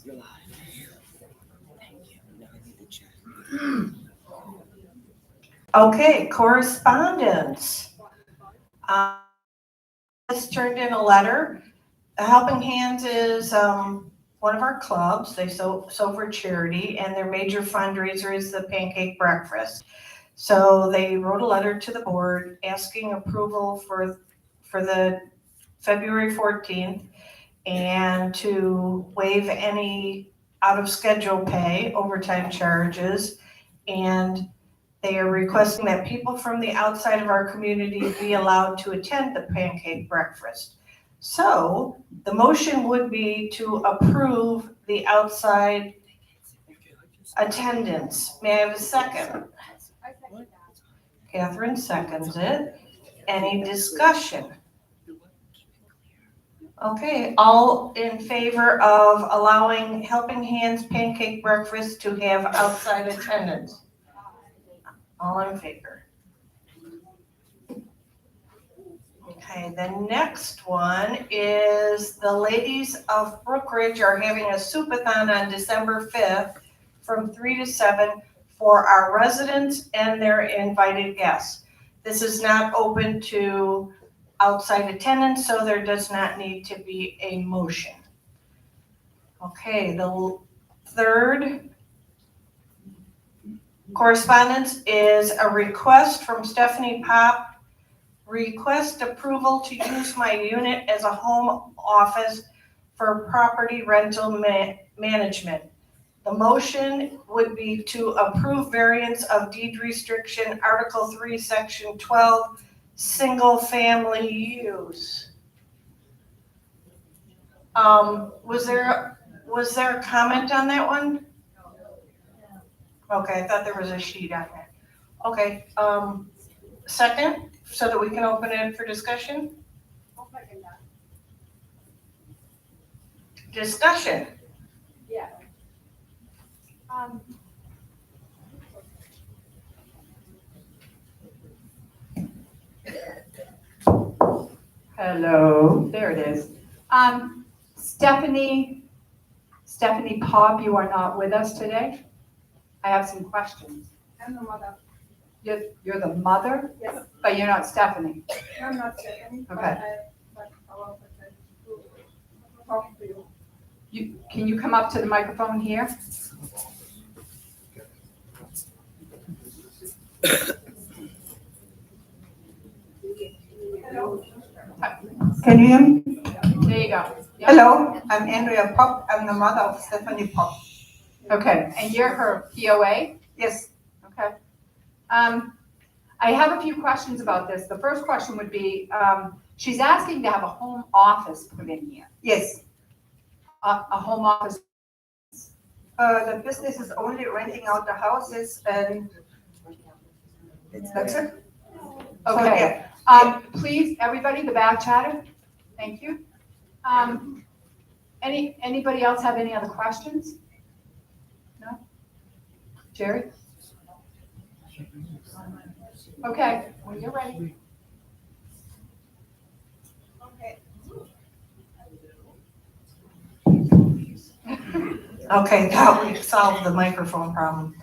You're live. Thank you. Now I need the chat. Okay, correspondence. Has turned in a letter. Helping Hands is one of our clubs. They sew for charity, and their major fundraiser is the pancake breakfast. So they wrote a letter to the board asking approval for the February 14th and to waive any out of schedule pay, overtime charges, and they are requesting that people from the outside of our community be allowed to attend the pancake breakfast. So the motion would be to approve the outside attendance. May I have a second? Catherine seconds it. Any discussion? Okay, all in favor of allowing Helping Hands Pancake Breakfast to have outside attendance? All in favor? Okay, the next one is the ladies of Brookridge are having a soup-a-thon on December 5th from 3 to 7 for our residents and their invited guests. This is not open to outside attendance, so there does not need to be a motion. Okay, the third correspondence is a request from Stephanie Pop. Request approval to use my unit as a home office for property rental management. The motion would be to approve variance of deed restriction, Article 3, Section 12, single family use. Was there a comment on that one? Okay, I thought there was a sheet on that. Okay, second, so that we can open it for discussion? I'll second that. Discussion. Yeah. Hello, there it is. Stephanie Pop, you are not with us today. I have some questions. I'm the mother. You're the mother, Yes. but you're not Stephanie. I'm not Stephanie. Okay. But I want to talk to you. Can you come up to the microphone here? Hello. Can you hear me? There you go. Yep. Hello, I'm Andrea Pop. I'm the mother of Stephanie Pop. Okay, and you're her POA? Yes. Okay. I have a few questions about this. The first question would be, she's asking to have a home office put in here. Yes. A home office. The business is only renting out the houses and that's it. Okay. Please, everybody, the back chatter. Thank you. Anybody else have any other questions? No? Jerry? Okay, when you're ready. Okay, that would solve the microphone problem.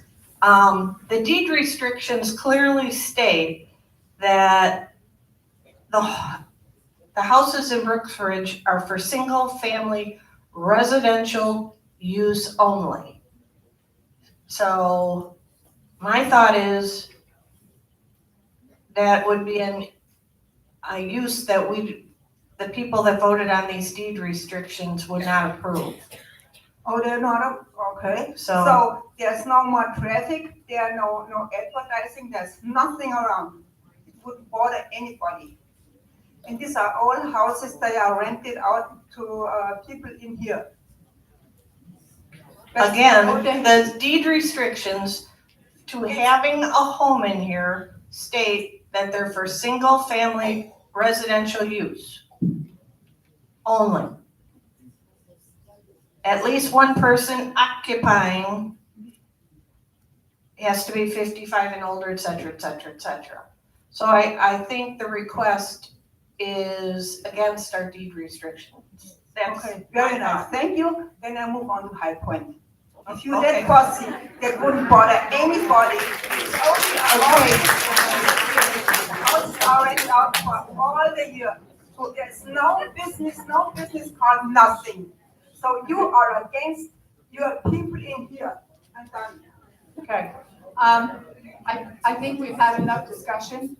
The deed restrictions clearly state that the houses in Brookridge are for single family residential use only. So my thought is that would be a use that the people that voted on these deed restrictions would not approve. Oh, they're not, okay. So So there's no more traffic, there are no advertising, there's nothing around. It wouldn't bother anybody. And these are all houses that are rented out to people in here. again, the deed restrictions to having a home in here state that they're for single family residential use only. At least one person occupying has to be 55 and older, et cetera, et cetera, et cetera. So I think the request is against our deed restrictions. That's Okay, very my nice, thought. thank you. Then I move on to High Point. If you Okay. let Posse, that wouldn't bother anybody. Okay. Houses are rented out for all the year. So there's no business called nothing. So you are against your people in here. I'm done. Okay. I think we've had enough discussion.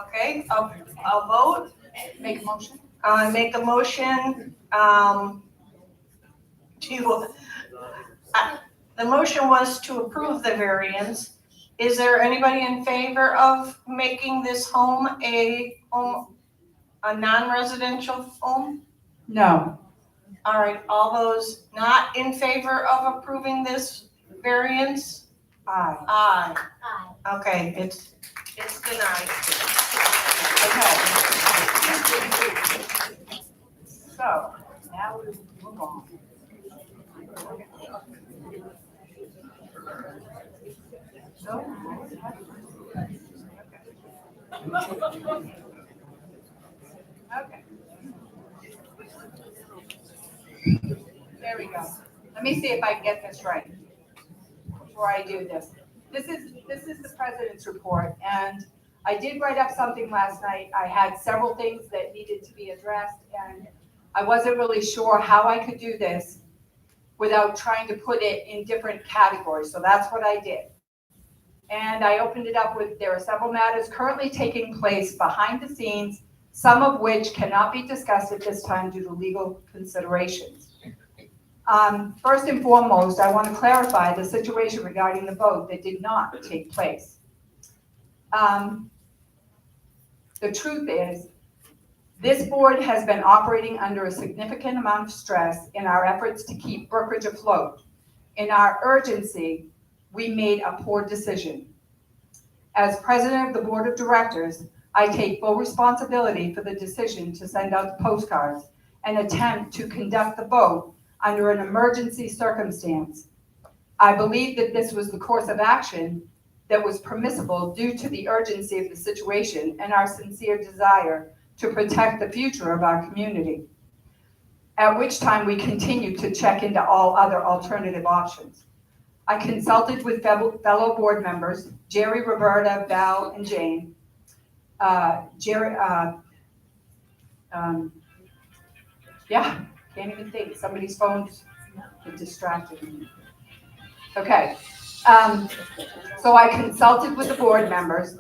Okay, I'll vote. Make a motion. Make a motion, the motion was to approve the variance. Is there anybody in favor of making this home a non-residential home? No. All right, all those not in favor of approving this variance? Aye. Aye. Okay, it's denied. Okay. So, now we move on. Okay. There we go. Let me see if I can get this right before I do this. This is the president's report, and I did write up something last night. I had several things that needed to be addressed, and I wasn't really sure how I could do this without trying to put it in different categories, so that's what I did. And I opened it up with, there are several matters currently taking place behind the scenes, some of which cannot be discussed at this time due to legal considerations. First and foremost, I want to clarify the situation regarding the vote that did not take place. The truth is, this board has been operating under a significant amount of stress in our efforts to keep Brookridge afloat. In our urgency, we made a poor decision. As president of the board of directors, I take full responsibility for the decision to send out the postcards and attempt to conduct the vote under an emergency circumstance. I believe that this was the course of action that was permissible due to the urgency of the situation and our sincere desire to protect the future of our community. At which time we continued to check into all other alternative options. I consulted with fellow board members, Jerry, Roberta, Val, and Jane. Can't even think. Somebody's phone's distracted me. Okay. So I consulted with the board members.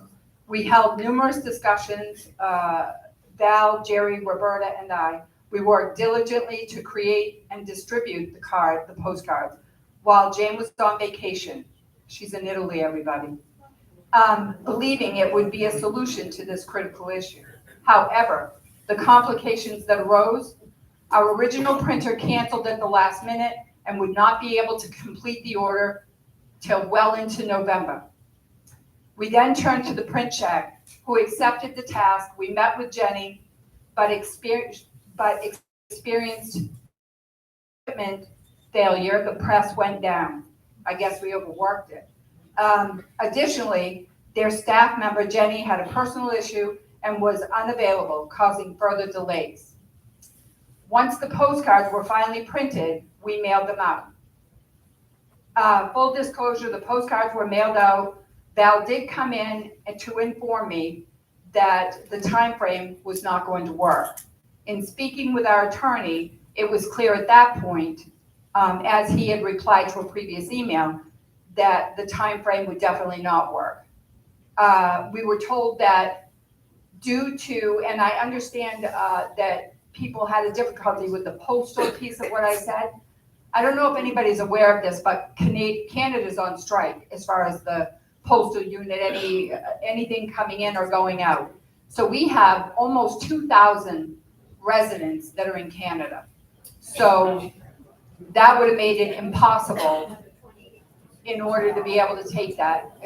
We held numerous discussions, Val, Jerry, Roberta, and I. We worked diligently to create and distribute the postcards, while Jane was on vacation. She's in Italy, everybody. Believing it would be a solution to this critical issue. However, the complications that arose, our original printer canceled at the last minute and would not be able to complete the order till well into November. We then turned to the print check, who accepted the task. We met with Jenny, but experienced equipment failure. The press went down. I guess we overworked it. Additionally, their staff member, Jenny, had a personal issue and was unavailable, causing further delays. Once the postcards were finally printed, we mailed them out. Full disclosure, the postcards were mailed out. Val did come in to inform me that the time frame was not going to work. In speaking with our attorney, it was clear at that point, as he had replied to a previous email, that the time frame would definitely not work. We were told that due to, and I understand that people had a difficulty with the postal piece of what I said. I don't know if anybody's aware of this, but Canada's on strike as far as the postal unit, anything coming in or going out. So we have almost 2,000 residents that are in Canada. So that would have made it impossible in order to be able to take that.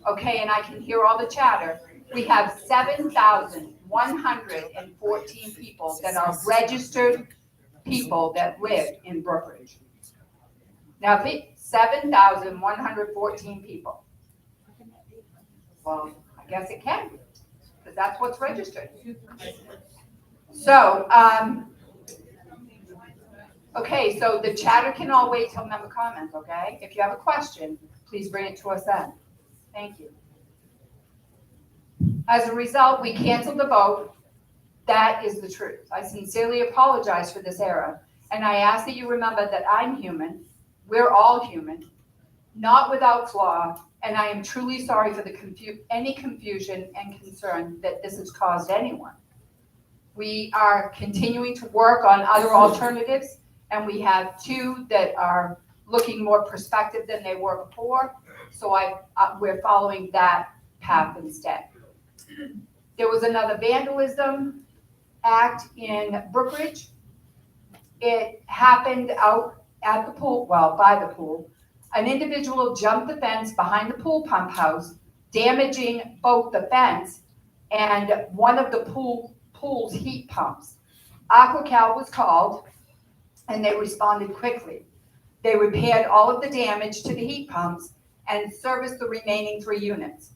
Okay, and I can hear all the chatter. We have 7,114 people that are registered people that live in Brookridge. Now, 7,114 people. Well, I guess it can, because that's what's registered. So, Okay, so the chatter can all wait till member comments, okay? If you have a question, please bring it to us then. Thank you. As a result, we canceled the vote. That is the truth. I sincerely apologize for this error, and I ask that you remember that I'm human. We're all human, not without flaw, and I am truly sorry for any confusion and concern that this has caused anyone. We are continuing to work on other alternatives, and we have two that are looking more prospective than they were before, so we're following that path instead. There was another vandalism act in Brookridge. It happened out at the pool, well, by the pool. An individual jumped the fence behind the pool pump house, damaging both the fence and one of the pool's heat pumps. AquaCal was called, and they responded quickly. They repaired all of the damage to the heat pumps and serviced the remaining 3 units.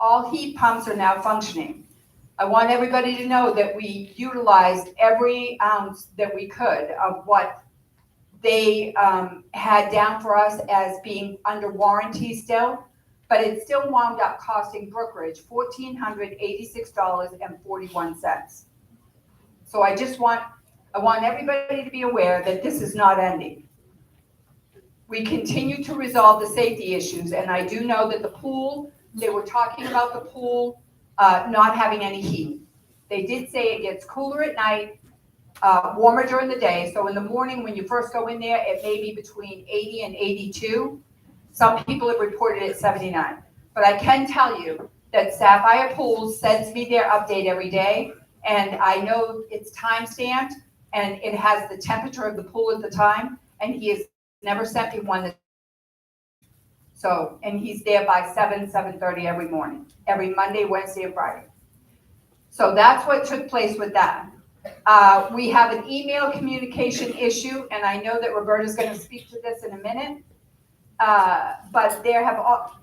All heat pumps are now functioning. I want everybody to know that we utilized every ounce that we could of what they had down for us as being under warranty still, but it still wound up costing Brookridge $1,486.41. So I want everybody to be aware that this is not ending. We continue to resolve the safety issues, and I do know that the pool, they were talking about the pool not having any heat. They did say it gets cooler at night, warmer during the day. So in the morning when you first go in there, it may be between 80 and 82. Some people have reported it 79. But I can tell you that Sapphire Pools sends me their update every day, and I know it's time stamped, and it has the temperature of the pool at the time, and he has never sent me one. So, and he's there by 7:30 every morning, every Monday, Wednesday, and Friday. So that's what took place with that. We have an email communication issue, and I know that Roberta's going to speak to this in a minute. But there have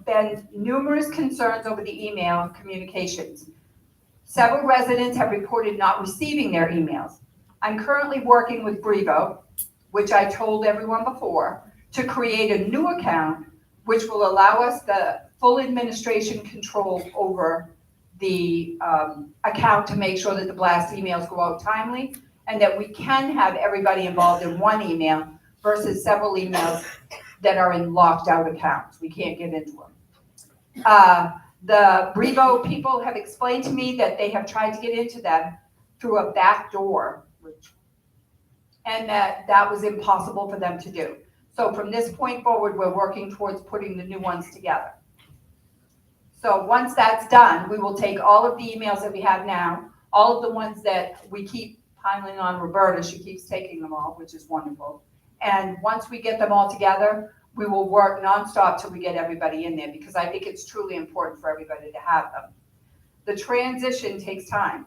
been numerous concerns over the email communications. Several residents have reported not receiving their emails. I'm currently working with Brevo, which I told everyone before, to create a new account which will allow us the full administration control over the account to make sure that the blast emails go out timely and that we can have everybody involved in one email versus several emails that are in locked out accounts. We can't get into them. The Brevo people have explained to me that they have tried to get into them through a back door, and that was impossible for them to do. So from this point forward, we're working towards putting the new ones together. So once that's done, we will take all of the emails that we have now, all of the ones that we keep piling on Roberta, she keeps taking them all, which is wonderful. And once we get them all together, we will work nonstop till we get everybody in there, because I think it's truly important for everybody to have them. The transition takes time.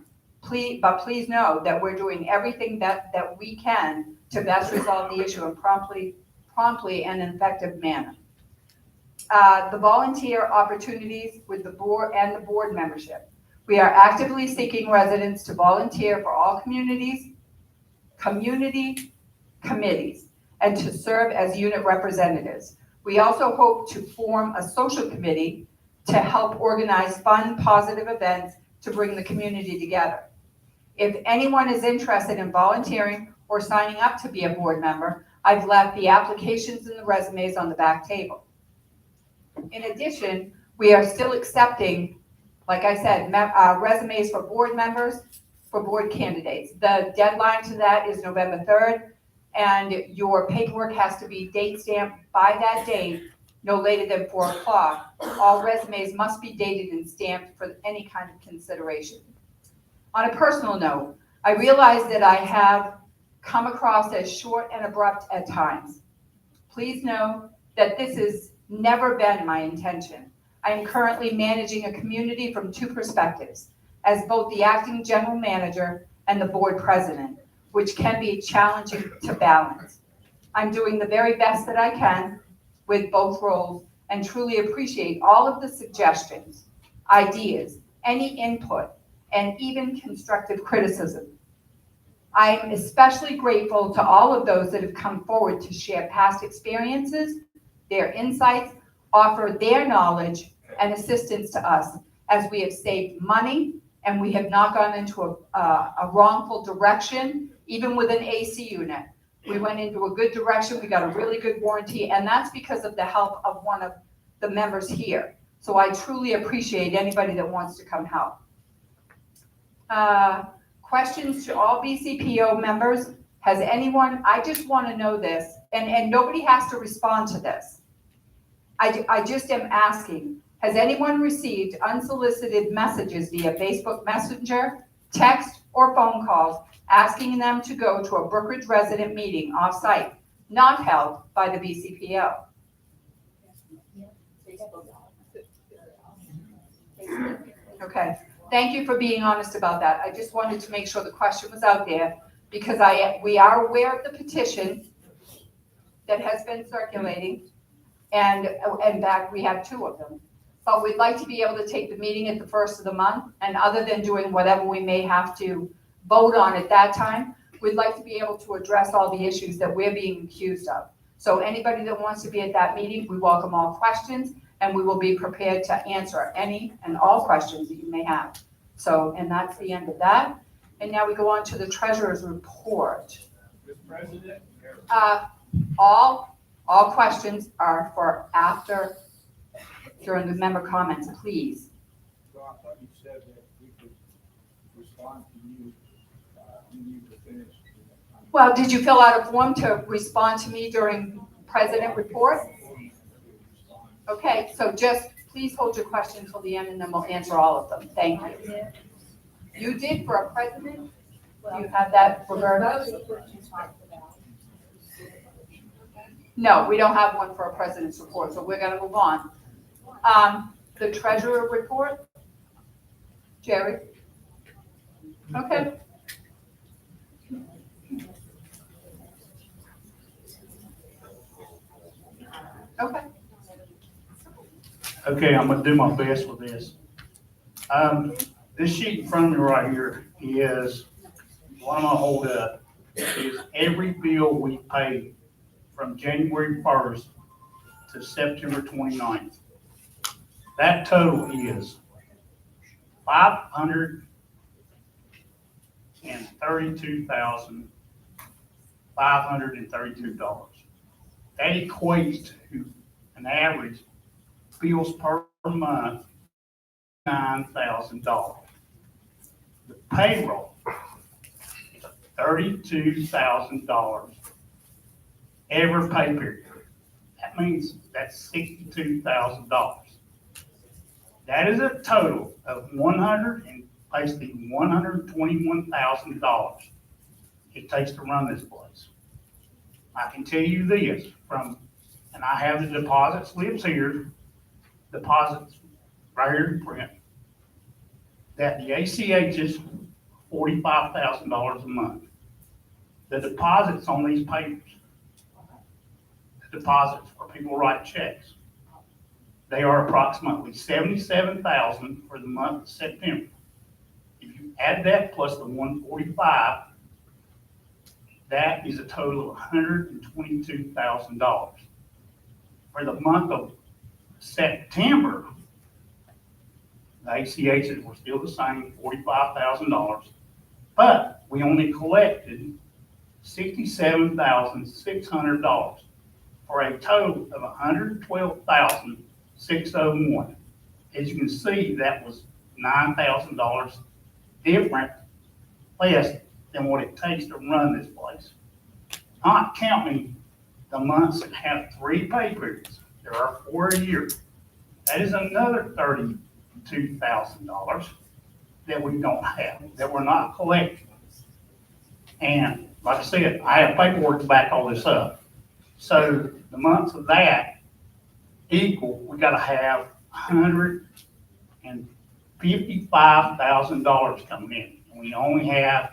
But please know that we're doing everything that we can to best resolve the issue in promptly and effective manner. The volunteer opportunities with the board and the board membership. We are actively seeking residents to volunteer for all community committees and to serve as unit representatives. We also hope to form a social committee to help organize fun, positive events to bring the community together. If anyone is interested in volunteering or signing up to be a board member, I've left the applications and the resumes on the back table. In addition, we are still accepting, like I said, resumes for board members, for board candidates. The deadline to that is November 3rd, and your paperwork has to be date stamped by that date, no later than 4 o'clock. All resumes must be dated and stamped for any kind of consideration. On a personal note, I realize that I have come across as short and abrupt at times. Please know that this has never been my intention. I am currently managing a community from 2 perspectives, as both the acting general manager and the board president, which can be challenging to balance. I'm doing the very best that I can with both roles and truly appreciate all of the suggestions, ideas, any input, and even constructive criticism. I'm especially grateful to all of those that have come forward to share past experiences, their insights, offer their knowledge and assistance to us as we have saved money and we have not gone into a wrongful direction, even with an AC unit. We went into a good direction, we got a really good warranty, and that's because of the help of one of the members here. So I truly appreciate anybody that wants to come help. Questions to all BCPO members? Has anyone, I just want to know this, and nobody has to respond to this. I just am asking, has anyone received unsolicited messages via Facebook Messenger, text, or phone calls asking them to go to a Brookridge resident meeting off-site, not held by the BCPO? Okay, thank you for being honest about that. I just wanted to make sure the question was out there because we are aware of the petition that has been circulating, and in fact, we have 2 of them. But we'd like to be able to take the meeting at the first of the month, and other than doing whatever we may have to vote on at that time, we'd like to be able to address all the issues that we're being accused of. So anybody that wants to be at that meeting, we welcome all questions, and we will be prepared to answer any and all questions that you may have. So, and that's the end of that. And now we go on to the treasurer's report. Mr. President? All questions are for after, during the member comments, please. So I thought you said that we could respond to you when you were finished. Well, did you fill out a form to respond to me during president report? Okay, so just please hold your question until the end and then we'll answer all of them. Thank you. You did for a president? You have that, Roberta? No, we don't have one for a president's report, so we're gonna move on. The treasurer report? Jerry? Okay. Okay. Okay, I'm gonna do my best with this. This sheet in front of me right here is, what I'm gonna hold up, is every bill we paid from January 1st to September 29th. That total is $532,532. That equates to an average bills per month, $9,000. The payroll is $32,000 every pay period. That means that's $62,000. That is a total of basically $121,000 it takes to run this place. I can tell you this and I have the deposit slips here, deposits right here in print, that the ACH is $45,000 a month. The deposits on these papers, the deposits where people write checks, they are approximately $77,000 for the month of September. If you add that plus the $145,000, that is a total of $122,000. For the month of September, the ACHs were still the same, $45,000, but we only collected $67,600 for a total of $112,601. As you can see, that was $9,000 different, less than what it takes to run this place. Not counting the months that have 3 pay periods. There are 4 a year. That is another $32,000 that we don't have, that we're not collecting. And like I said, I have paperwork to back all this up. So the months of that equal, we gotta have $155,000 coming in. And we only have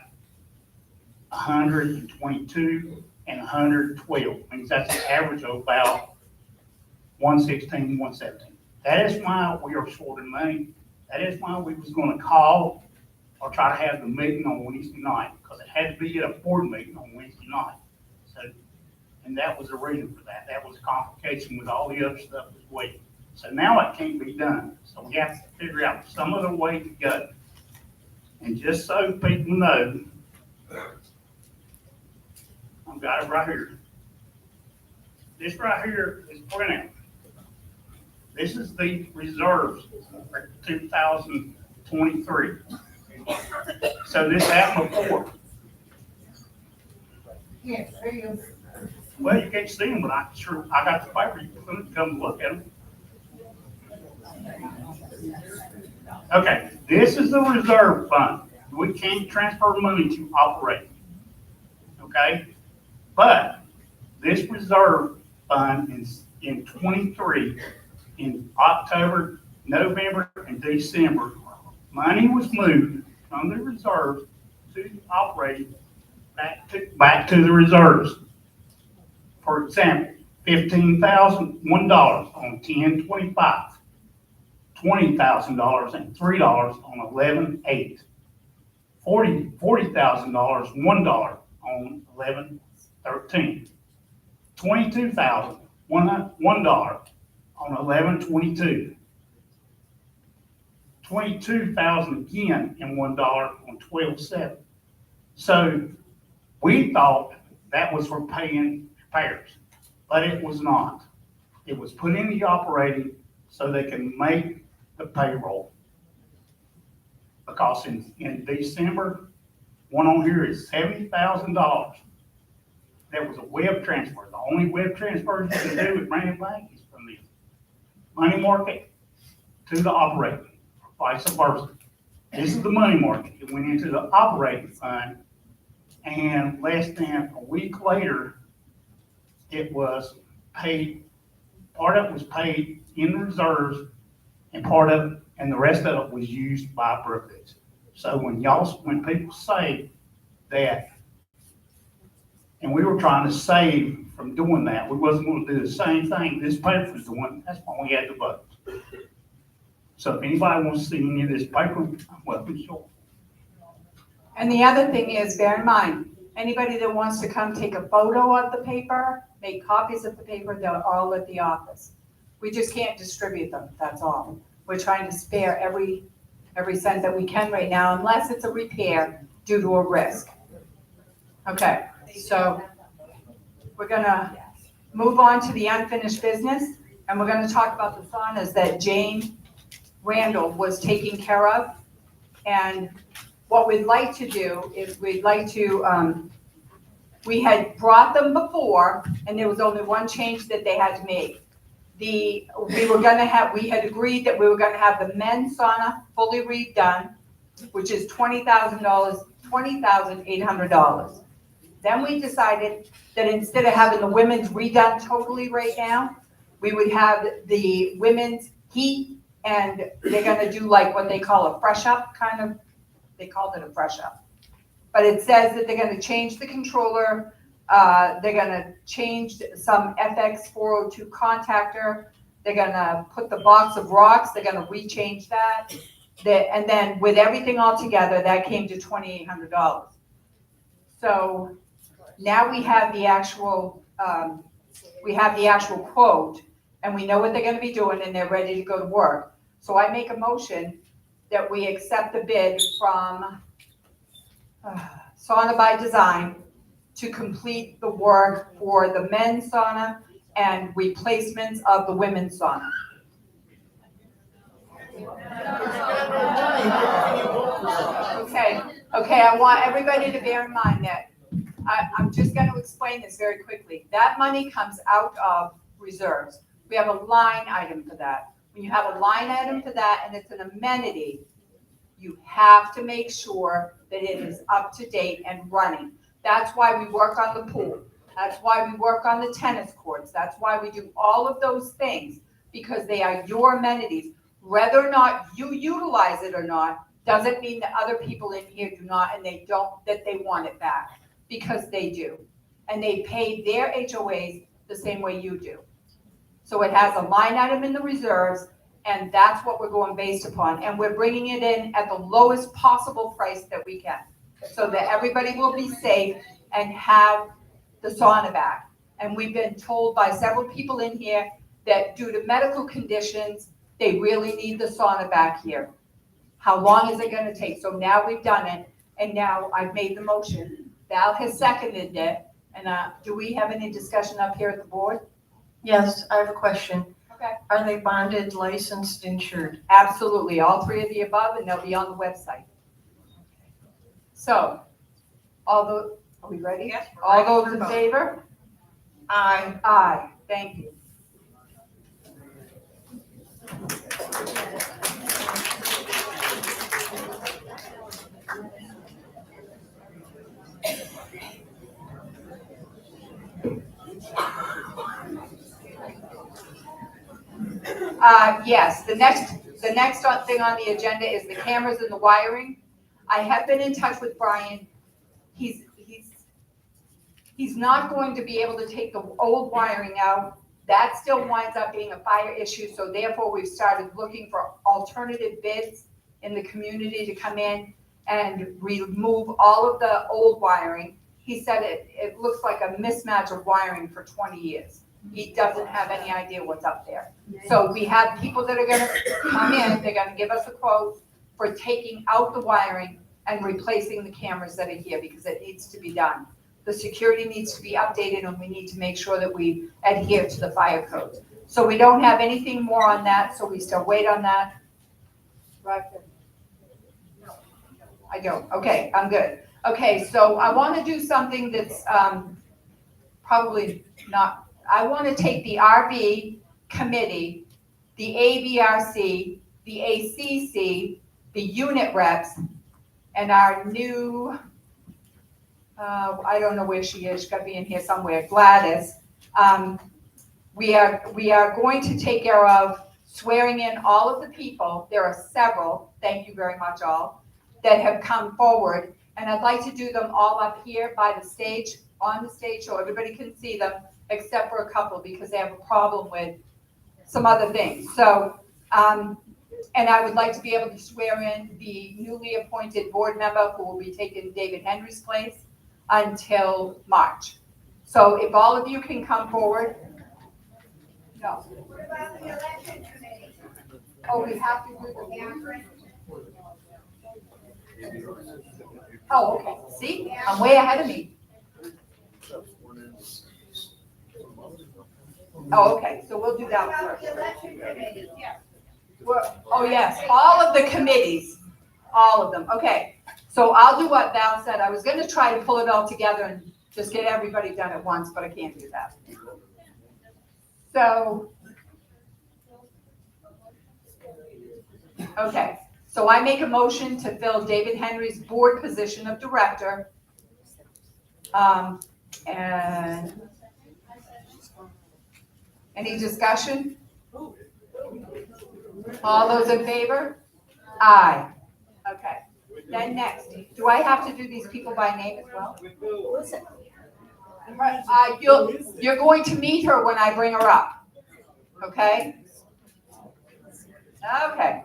122 and 112. Means that's an average of about 116, 117. That is why we are short in money. That is why we was gonna call or try to have the meeting on Wednesday night, because it had to be at a board meeting on Wednesday night. So, and that was the reason for that. That was a complication with all the other stuff that's waiting. So now it can't be done. So we have to figure out some other way to go. And just so people know, I've got it right here. This right here is printout. This is the reserves for 2023. So this happened before. Yes, there you go. Well, you can't see them, but I got the paper. You can come look at them. Okay, this is the reserve fund. We can't transfer money to operating. Okay? But this reserve fund is in 23, in October, November, and December, money was moved from the reserves to the operating back to the reserves. For example, $15,001 on 10/25, $20,000 and $3 on 11/8, $40,000 $1 on 11/13, $22,000 $1 on 11/22, $22,000 again and $1 on 12/7. So we thought that was for paying repairs, but it was not. It was put in the operating so they can make the payroll. Because in December, one on here is $70,000. That was a web transfer. The only web transfer you can do with Brandon Bank is from the money market to the operating, or vice versa. This is the money market. It went into the operating fund, and less than a week later, it was paid. Part of it was paid in reserves, and the rest of it was used by Brookridge. So when people say that, and we were trying to save from doing that, we wasn't going to do the same thing this paper was doing. That's why we had to vote. So if anybody wants to see any of this paper, I'm welcome to show. And the other thing is, bear in mind, anybody that wants to come take a photo of the paper, make copies of the paper, they're all at the office. We just can't distribute them, that's all. We're trying to spare every cent that we can right now, unless it's a repair due to a risk. Okay, so we're gonna move on to the unfinished business, and we're gonna talk about the saunas that Jane Randall was taking care of. And what we'd like to do is we had brought them before, and there was only one change that they had to make. We had agreed that we were gonna have the men's sauna fully redone, which is $20,800. Then we decided that instead of having the women's redone totally right now, we would have the women's heat, and they're gonna do like what they call a fresh up kind of, they called it a fresh up. But it says that they're gonna change the controller, they're gonna change some FX402 contactor, they're gonna put the box of rocks, they're gonna rechange that. And then with everything all together, that came to $2,800. So now we have the actual quote, and we know what they're gonna be doing, and they're ready to go to work. So I make a motion that we accept the bid from Sauna by Design to complete the work for the men's sauna and replacements of the women's sauna. Okay, I want everybody to bear in mind that I'm just going to explain this very quickly. That money comes out of reserves. We have a line item for that. When you have a line item for that and it's an amenity, you have to make sure that it is up to date and running. That's why we work on the pool. That's why we work on the tennis courts. That's why we do all of those things, because they are your amenities. Whether or not you utilize it or not doesn't mean that other people in here do not, and they don't, that they want it back, because they do. And they pay their HOAs the same way you do. So it has a line item in the reserves, and that's what we're going based upon. And we're bringing it in at the lowest possible price that we can. so that everybody will be safe and have the sauna back. And we've been told by several people in here that due to medical conditions, they really need the sauna back here. How long is it gonna take? So now we've done it, and now I've made the motion. Val has seconded it, and do we have any discussion up here at the board? Yes, I have a question. Okay. Are they bonded, licensed, insured? Absolutely, all three of the above, and they'll be on the website. So, are we ready? Yes. All those in favor? Aye. Aye, thank you. Yes, the next thing on the agenda is the cameras and the wiring. I have been in touch with Brian. He's not going to be able to take the old wiring out. That still winds up being a fire issue, so therefore we've started looking for alternative bids in the community to come in and remove all of the old wiring. He said it looks like a mismatch of wiring for 20 years. He doesn't have any idea what's up there. So we have people that are gonna come in, they're gonna give us a quote for taking out the wiring and replacing the cameras that are here, because it needs to be done. The security needs to be updated, and we need to make sure that we adhere to the fire codes. So we don't have anything more on that, so we still wait on that. Right. I don't, okay, I'm good. Okay, so I wanna do something that's probably not, I wanna take the RB committee, the ABRC, the ACC, the unit reps, and our new, I don't know where she is, she's gotta be in here somewhere, Gladys. We are going to take care of swearing in all of the people. There are several, thank you very much all, that have come forward. And I'd like to do them all up here by the stage, on the stage, so everybody can see them, except for a couple, because they have a problem with some other things. So, and I would like to be able to swear in the newly appointed board member who will be taking David Henry's place until March. So if all of you can come forward. No. What about the election committee? Oh, we have to do the. Oh, okay. See, I'm way ahead of me. Oh, okay, so we'll do What that about first. the election committee? Oh, yes, all of the committees, all of them. Okay, so I'll do what Val said. I was gonna try to pull it all together and just get everybody done at once, but I can't do that. So, okay, so I make a motion to fill David Henry's board position of director. And any discussion? All those in favor? Aye. Okay. Then next, do I have to do these people by name as well? You're going to meet her when I bring her up. Okay? Okay.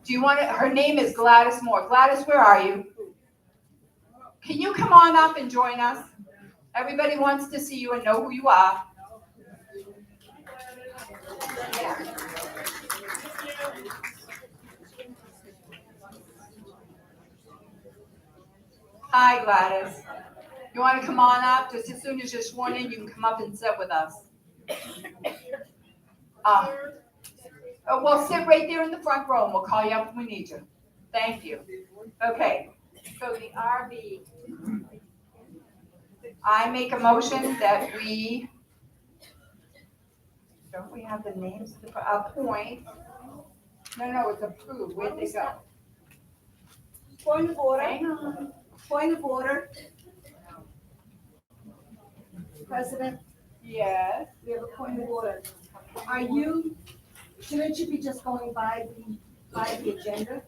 Do you want it? Her name is Gladys Moore. Gladys, where are you? Can you come on up and join us? Everybody wants to see you and know who you are. Hi, Gladys. You want to come on up? Just as soon as you're sworn in, you can come up and sit with us. Well, sit right there in the front row and we'll call you up when we need you. Thank you. Okay, so the RB, I make a motion that we, don't we have the names to appoint? No, it's approved. Where'd they go? Point of order, Hang on. point of order. President, Yes. we have a point of order. Shouldn't you be just going by the agenda,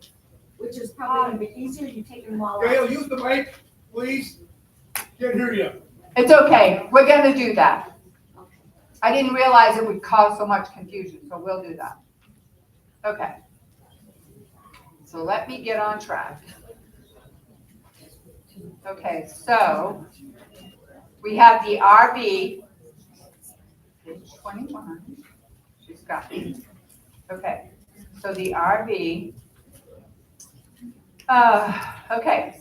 which is probably gonna be easier, you take them all Gail, out. use the mic, please. Can't hear you. It's okay. We're gonna do that. I didn't realize it would cause so much confusion, so we'll do that. Okay. So let me get on track. Okay, so we have the RV. Page 21. She's got it. Okay, so the RV. Okay.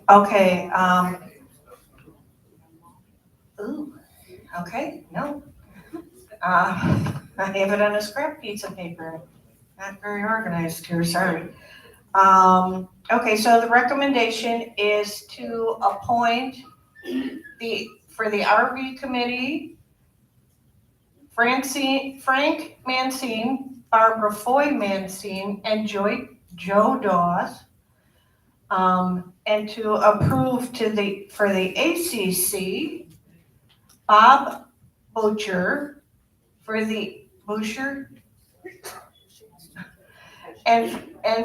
Okay, ooh, okay, no. I have it on a scrap piece of paper. Not very organized here, sorry. Okay, so the recommendation is to appoint for the RV committee, Frank Mancine, Barbara Foy Mancine, and Joe Dawes. And to approve for the ACC, Bob Butcher for the Butcher. And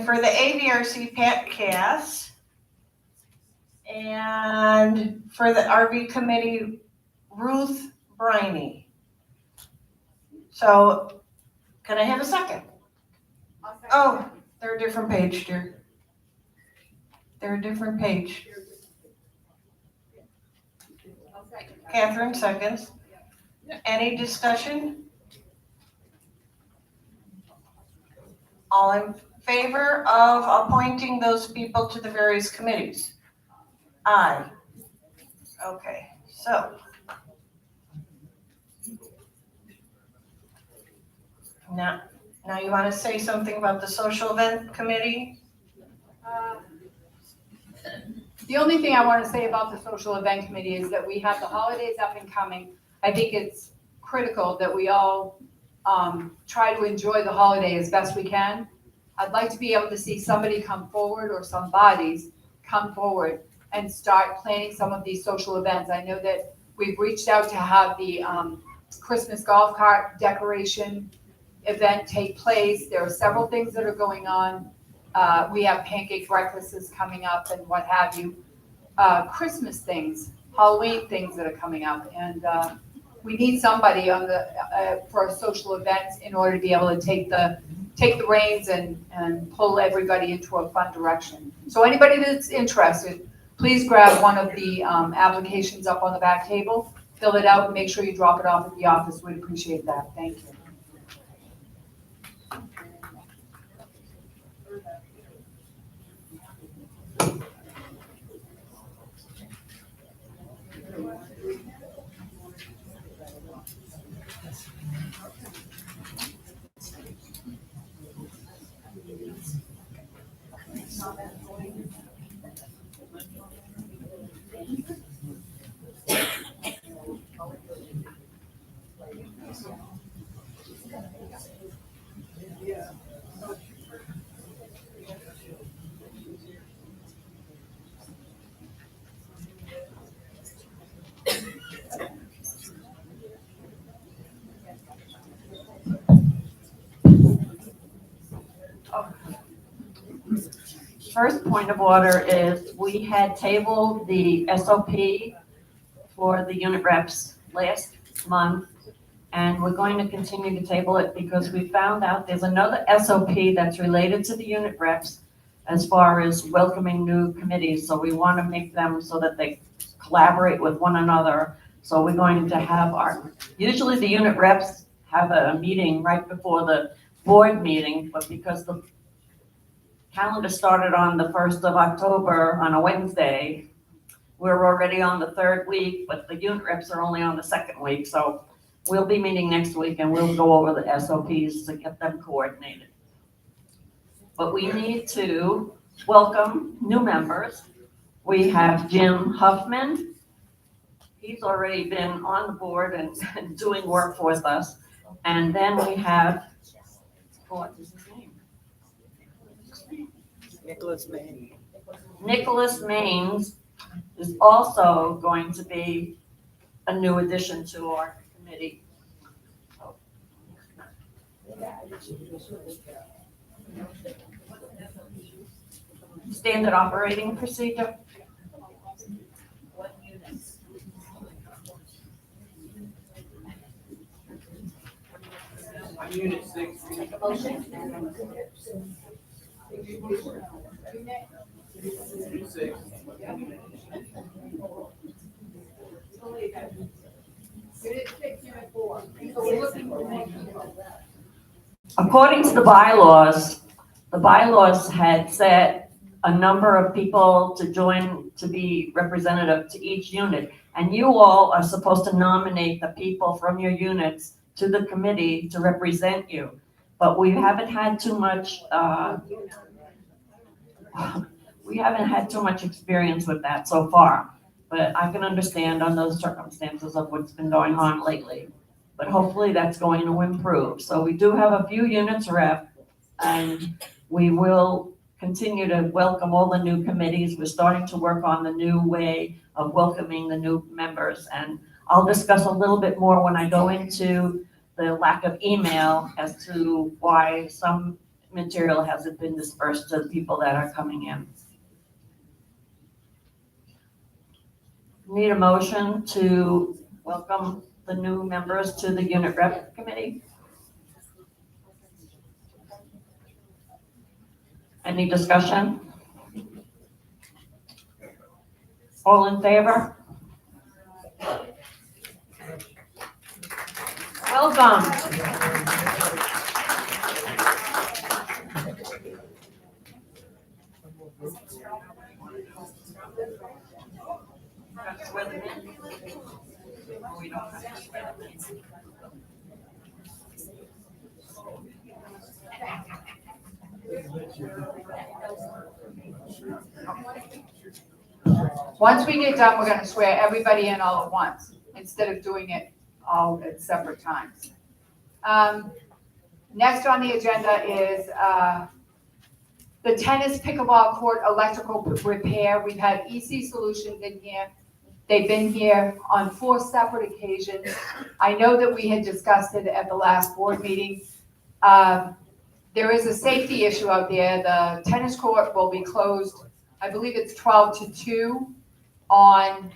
for the AVRC, Pat Cass. And for the RV committee, Ruth Briney. So, can I have a second? Oh, they're a different page, dear. They're a different page. Catherine seconds. Any discussion? All in favor of appointing those people to the various committees? Aye. Okay, so. Now you want to say something about the social event committee? The only thing I want to say about the social event committee is that we have the holidays up and coming. I think it's critical that we all try to enjoy the holiday as best we can. I'd like to be able to see somebody come forward or some bodies come forward and start planning some of these social events. I know that we've reached out to have the Christmas golf cart decoration event take place. There are several things that are going on. We have pancake breakfasts coming up and what have you. Christmas things, Halloween things that are coming up. And we need somebody on for social events in order to be able to take the reins and pull everybody into a fun direction. So anybody that's interested, please grab one of the applications up on the back table, fill it out, and make sure you drop it off at the office. We'd appreciate that. Thank you. First point of order is we had tabled the SOP for the unit reps last month, and we're going to continue to table it because we found out there's another SOP that's related to the unit reps as far as welcoming new committees. So we want to make them so that they collaborate with one another. So we're going to have usually the unit reps have a meeting right before the board meeting, but because the calendar started on the 1st of October on a Wednesday, we're already on the third week, but the unit reps are only on the second week. So we'll be meeting next week and we'll go over the SOPs to get them coordinated. But we need to welcome new members. We have Jim Huffman. He's already been on the board and doing work for us. And then we have, what is his name? Nicholas May. Nicholas Maines is also going to be a new addition to our committee. Standard operating procedure. Unit 6. Make a motion. Unit 6. Unit 6, Unit 4. So we're looking for more people. According to the bylaws had set a number of people to join, to be representative to each unit. And you all are supposed to nominate the people from your units to the committee to represent you. But we haven't had too much, experience with that so far. But I can understand on those circumstances of what's been going on lately. But hopefully that's going to improve. So we do have a few units rep, and we will continue to welcome all the new committees. We're starting to work on the new way of welcoming the new members. And I'll discuss a little bit more when I go into the lack of email as to why some material hasn't been dispersed to the people that are coming in. Need a motion to welcome the new members to the unit rep committee? Any discussion? All in favor? Welcome. Once we get done, we're gonna swear everybody in all at once, instead of doing it all at separate times. Next on the agenda is, the tennis pickleball court electrical repair. We've had EC Solutions in here. They've been here on 4 separate occasions. I know that we had discussed it at the last board meeting. There is a safety issue out there. The tennis court will be closed, I believe it's 12 to 2 on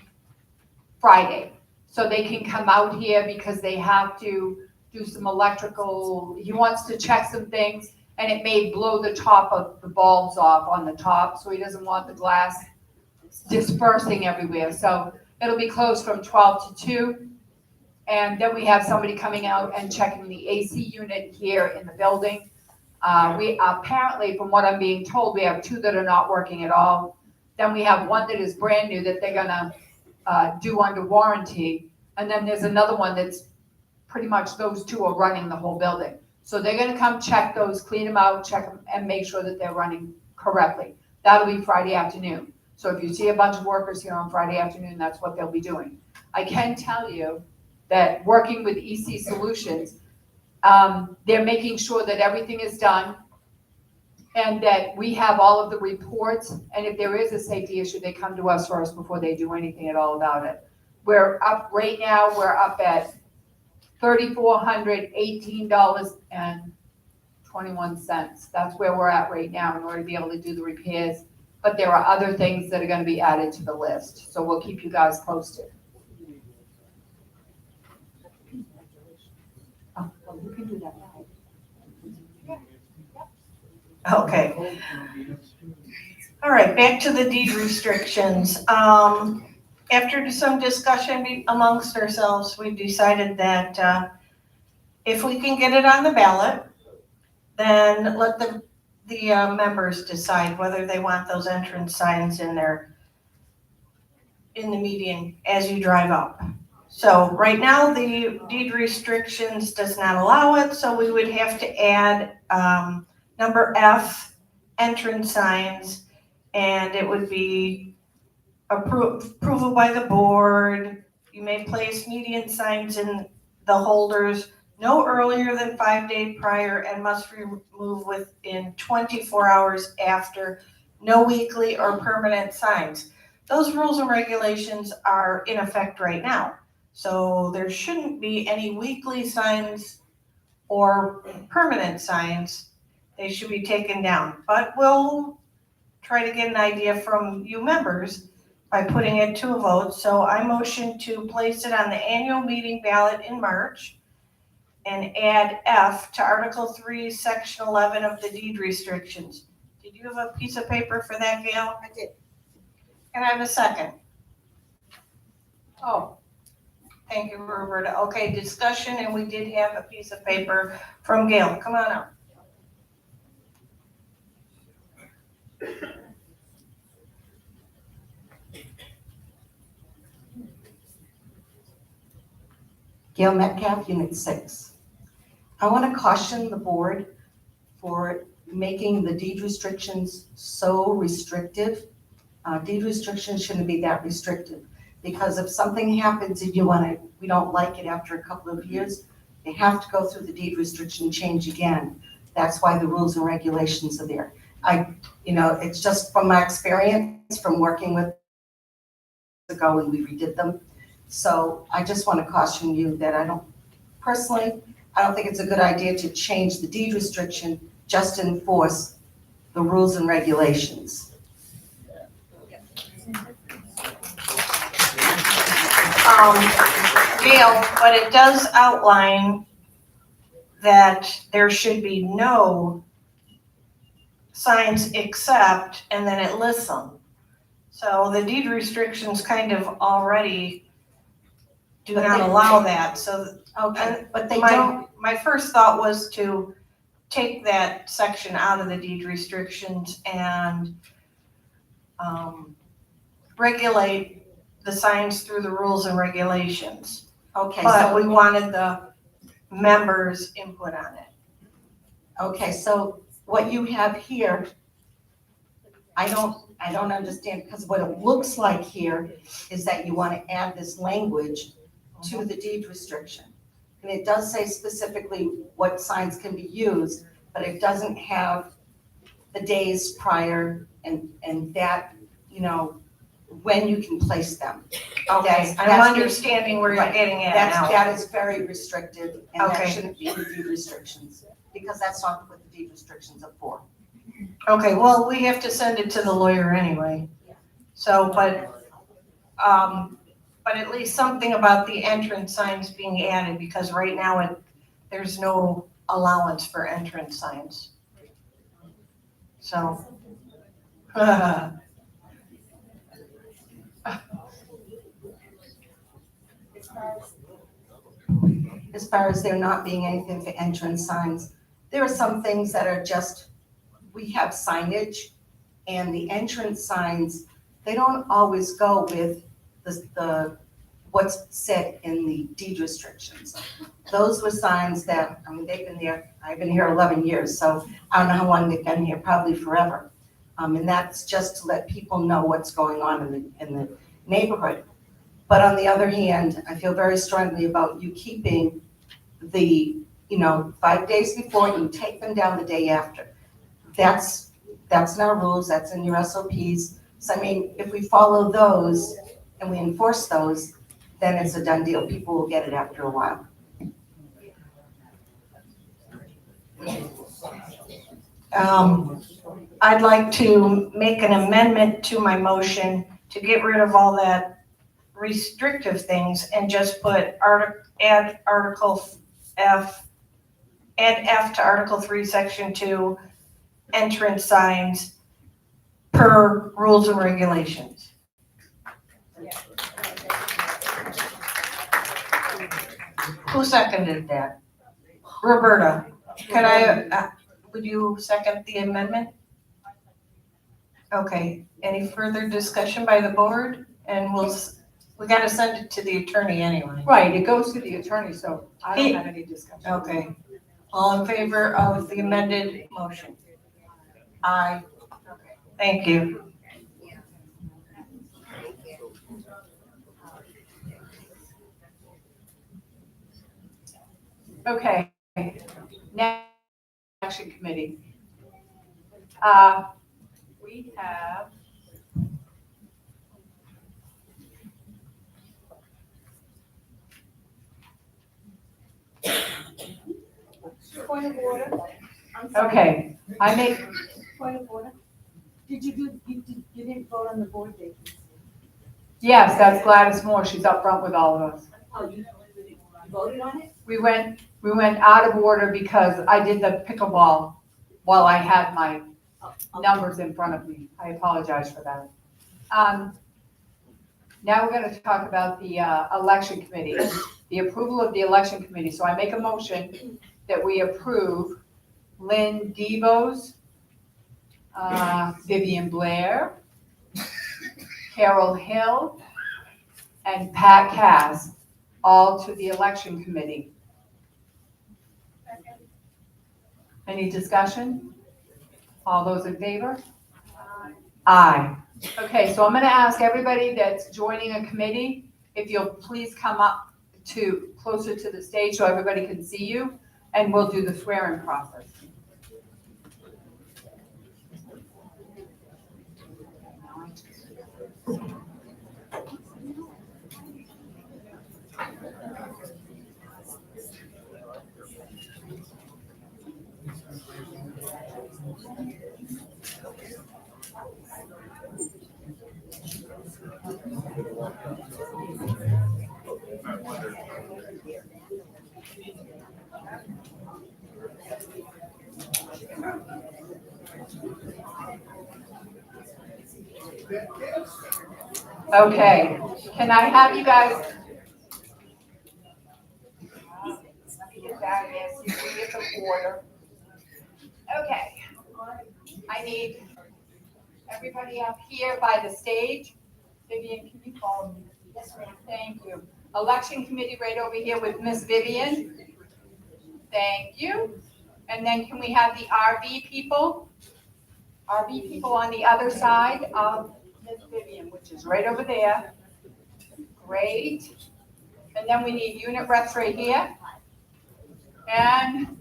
Friday. So they can come out here because they have to do some electrical, he wants to check some things, and it may blow the top of the bulbs off on the top, so he doesn't want the glass dispersing everywhere. So it'll be closed from 12 to 2. And then we have somebody coming out and checking the AC unit here in the building. We apparently, from what I'm being told, we have 2 that are not working at all. Then we have 1 that is brand new that they're gonna do under warranty. And then there's another one that's pretty much those 2 are running the whole building. So they're gonna come check those, clean them out, check them, and make sure that they're running correctly. That'll be Friday afternoon. So if you see a bunch of workers here on Friday afternoon, that's what they'll be doing. I can tell you that working with EC Solutions, they're making sure that everything is done and that we have all of the reports. And if there is a safety issue, they come to us first before they do anything at all about it. We're up right now, we're up at $3,418.21. That's where we're at right now in order to be able to do the repairs. But there are other things that are going to be added to the list. So we'll keep you guys posted. Oh, well, you can do that now. Okay. All right, back to the deed restrictions. After some discussion amongst ourselves, we decided that if we can get it on the ballot, then let the members decide whether they want those entrance signs in the median as you drive up. So right now, the deed restrictions does not allow it, so we would have to add number F, entrance signs, and it would be approval by the board. You may place median signs in the holders no earlier than 5 days prior and must remove within 24 hours after. No weekly or permanent signs. Those rules and regulations are in effect right now. So there shouldn't be any weekly signs or permanent signs. They should be taken down. But we'll try to get an idea from you members by putting it to a vote. So I motion to place it on the annual meeting ballot in March and add F to Article 3, Section 11 of the deed restrictions. Did you have a piece of paper for that, Gail? I did. Can I have a second? Oh, Thank you, Roberta. Okay, discussion, and we did have a piece of paper from Gail. Come on up. Gail Metcalf, Unit 6. I want to caution the board for making the deed restrictions so restrictive. Deed restrictions shouldn't be that restrictive, because if something happens and we don't like it after a couple of years, they have to go through the deed restriction change again. That's why the rules and regulations are there. It's just from my experience from working with ago when we redid them. So I just want to caution you that I don't think it's a good idea to change the deed restriction just to enforce the rules and regulations. Gail, but it does outline that there should be no signs except, and then it lists them. So the deed restrictions kind of already do not allow that, so. Okay, but they don't. My first thought was to take that section out of the deed restrictions and regulate the signs through the rules and regulations. Okay, But so, we wanted the members' input on it. okay, so what you have here, I don't understand, because what it looks like here is that you want to add this language to the deed restriction. And it does say specifically what signs can be used, but it doesn't have the days prior and that, when you can place them. Okay, I'm That's- understanding where you're right. getting at now. That is very restrictive, and that Okay. shouldn't be in the deed restrictions, because that's not what the deed restrictions are for. Okay, well, we have to send it to the lawyer anyway. So, but at least something about the entrance signs being added, because right now there's no allowance for entrance signs. So. As far as there not being anything for entrance signs, there are some things that are just, we have signage, and the entrance signs, they don't always go with what's said in the deed restrictions. Those were signs that, they've been there, I've been here 11 years, so I don't know how long they've been here, probably forever. And that's just to let people know what's going on in the neighborhood. But on the other hand, I feel very strongly about you keeping the, 5 days before, you take them down the day after. That's in our rules, that's in your SOPs. So if we follow those and we enforce those, then it's a done deal. People will get it after a while. I'd like to make an amendment to my motion to get rid of all that restrictive things and just put add Article F, add F to Article 3, Section 2, entrance signs per rules and regulations. Who seconded that? Roberta. Would you second the amendment? Okay, any further discussion by the board? And we gotta send it to the attorney anyway. right, it goes to the attorney, so I don't have any discussion. Okay, all in favor of the amended motion? Aye. Okay, thank you. Okay, now, action committee. We have. Point of order. I'm sorry. Okay, I make, Point of order. You didn't vote on the board date? yes, that's Gladys Moore, she's up front with all of us. Oh, you voted on it? We went We went out of order because I did the pickleball while I had my numbers in front of me. I apologize for that. Now we're going to talk about the election committee, the approval of the election committee. So I make a motion that we approve Lynn Devos, Vivian Blair, Carol Hill, and Pat Cass, all to the election committee. Any discussion? All those in favor? Aye. Okay, so I'm going to ask everybody that's joining a committee, if you'll please come up to closer to the stage so everybody can see you, and we'll do the swearing process. Okay, can I have you guys? Let me get down here, so you can get some order. Okay, I need everybody up here by the stage. Vivian, can you follow me? Yes, ma'am. Thank you. Election committee right over here with Miss Vivian. Thank you. And then can we have the RV people? RV people on the other side of Miss Vivian, which is right over there. Great. And then we need unit reps right here. And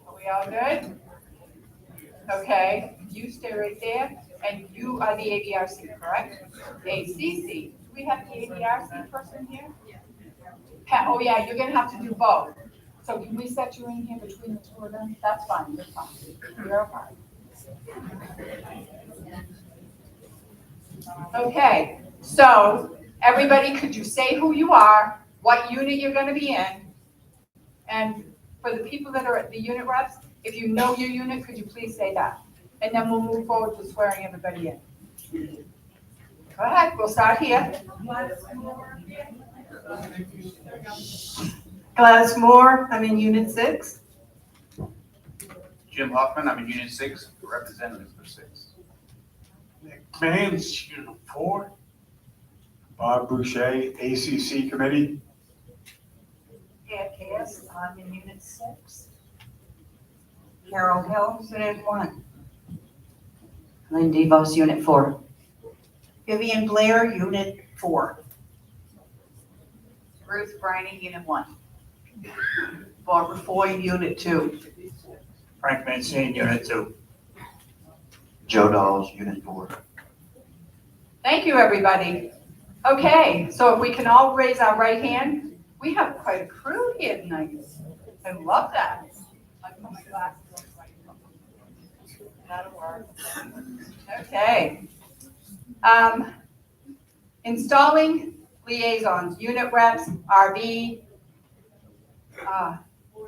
are we all good? Okay, you stay right there, and you are the ABRC, correct? ACC. Do we have the ABRC person here? Pat, oh yeah, you're gonna have to do both. So can we set you in here between the two of them? That's fine, you're fine. You're fine. Okay, so everybody, could you say who you are, what unit you're gonna be in? And for the people that are at the unit reps, if you know your unit, could you please say that? And then we'll move forward to swearing everybody in. Go ahead, we'll start here. Gladys Moore, I'm in Unit 6. Jim Hoffman, I'm in Unit 6, representative for 6. Nick Man's Unit 4. Bob Boucher, ACC Committee. Pat Cass, I'm in Unit 6. Carol Hill, Unit 1. Lynn Devos, Unit 4. Vivian Blair, Unit 4. Ruth Briney, Unit 1. Barbara Foy, Unit 2. Frank Mancini, Unit 2. Joe Dawes, Unit 4. Thank you, everybody. Okay, so if we can all raise our right hand, we have quite a crew here tonight. I love that. I put my glasses on. That'll work. Okay. Installing liaisons, unit reps, RV,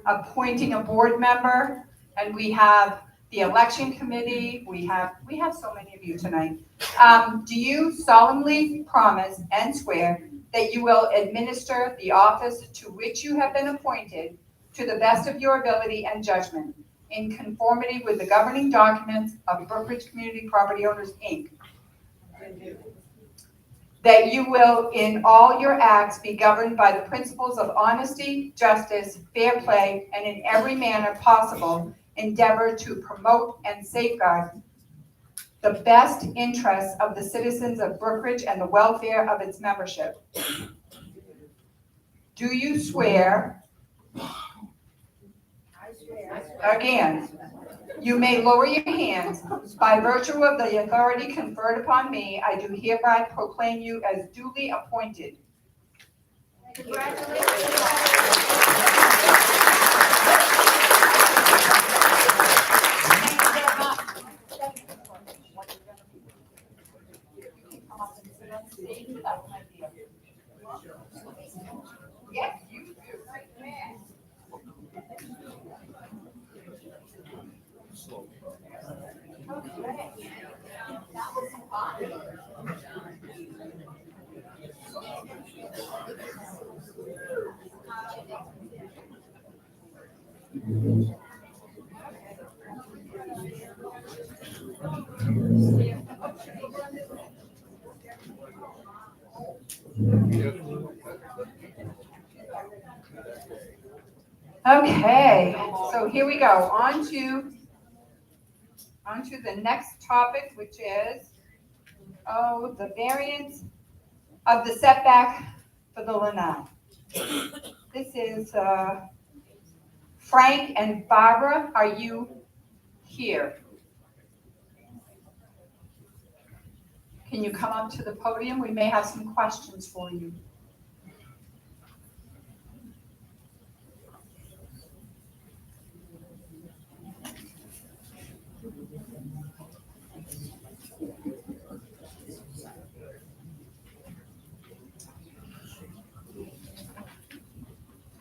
appointing a board member, and we have the election committee. We have so many of you tonight. Do you solemnly promise and swear that you will administer the office to which you have been appointed to the best of your ability and judgment, in conformity with the governing documents of Brookridge Community Property Owners, Inc.? That you will, in all your acts, be governed by the principles of honesty, justice, fair play, and in every manner possible, endeavor to promote and safeguard the best interests of the citizens of Brookridge and the welfare of its membership. Do you swear? Again, you may lower your hands. By virtue of the authority conferred upon me, I do hereby proclaim you as duly appointed. Yes, Okay, so here we go, on to the next topic, which is, the variance of the setback for the lanai. This is, Frank and Barbara, are you here? Can you come up to the podium? We may have some questions for you.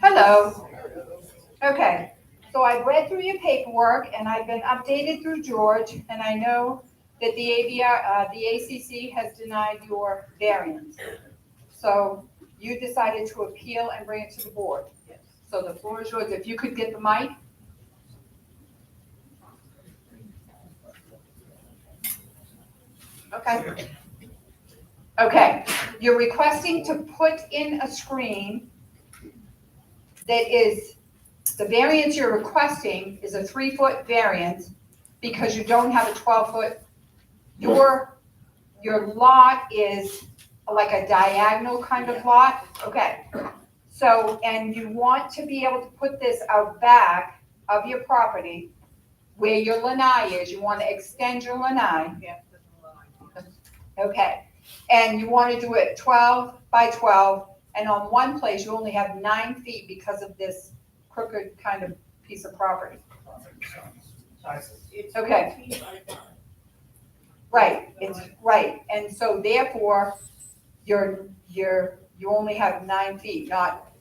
Hello. Okay, so I've read through your paperwork and I've been updated through George, and I know that the ACC has denied your variance. So you decided to appeal and bring it to the board. So the floor is yours. If you could get the mic. Okay. Okay, you're requesting to put in a screen that is, the variance you're requesting is a 3-foot variance because you don't have a 12-foot. Your lot is like a diagonal kind of lot, okay? So, and you want to be able to put this out back of your property where your lanai is, you want to extend your lanai. Okay, and you want to do it 12 by 12, and on one place you only have 9 feet because of this crooked kind of piece of property. Okay. Right, it's right, and so therefore, you only have 9 feet, not,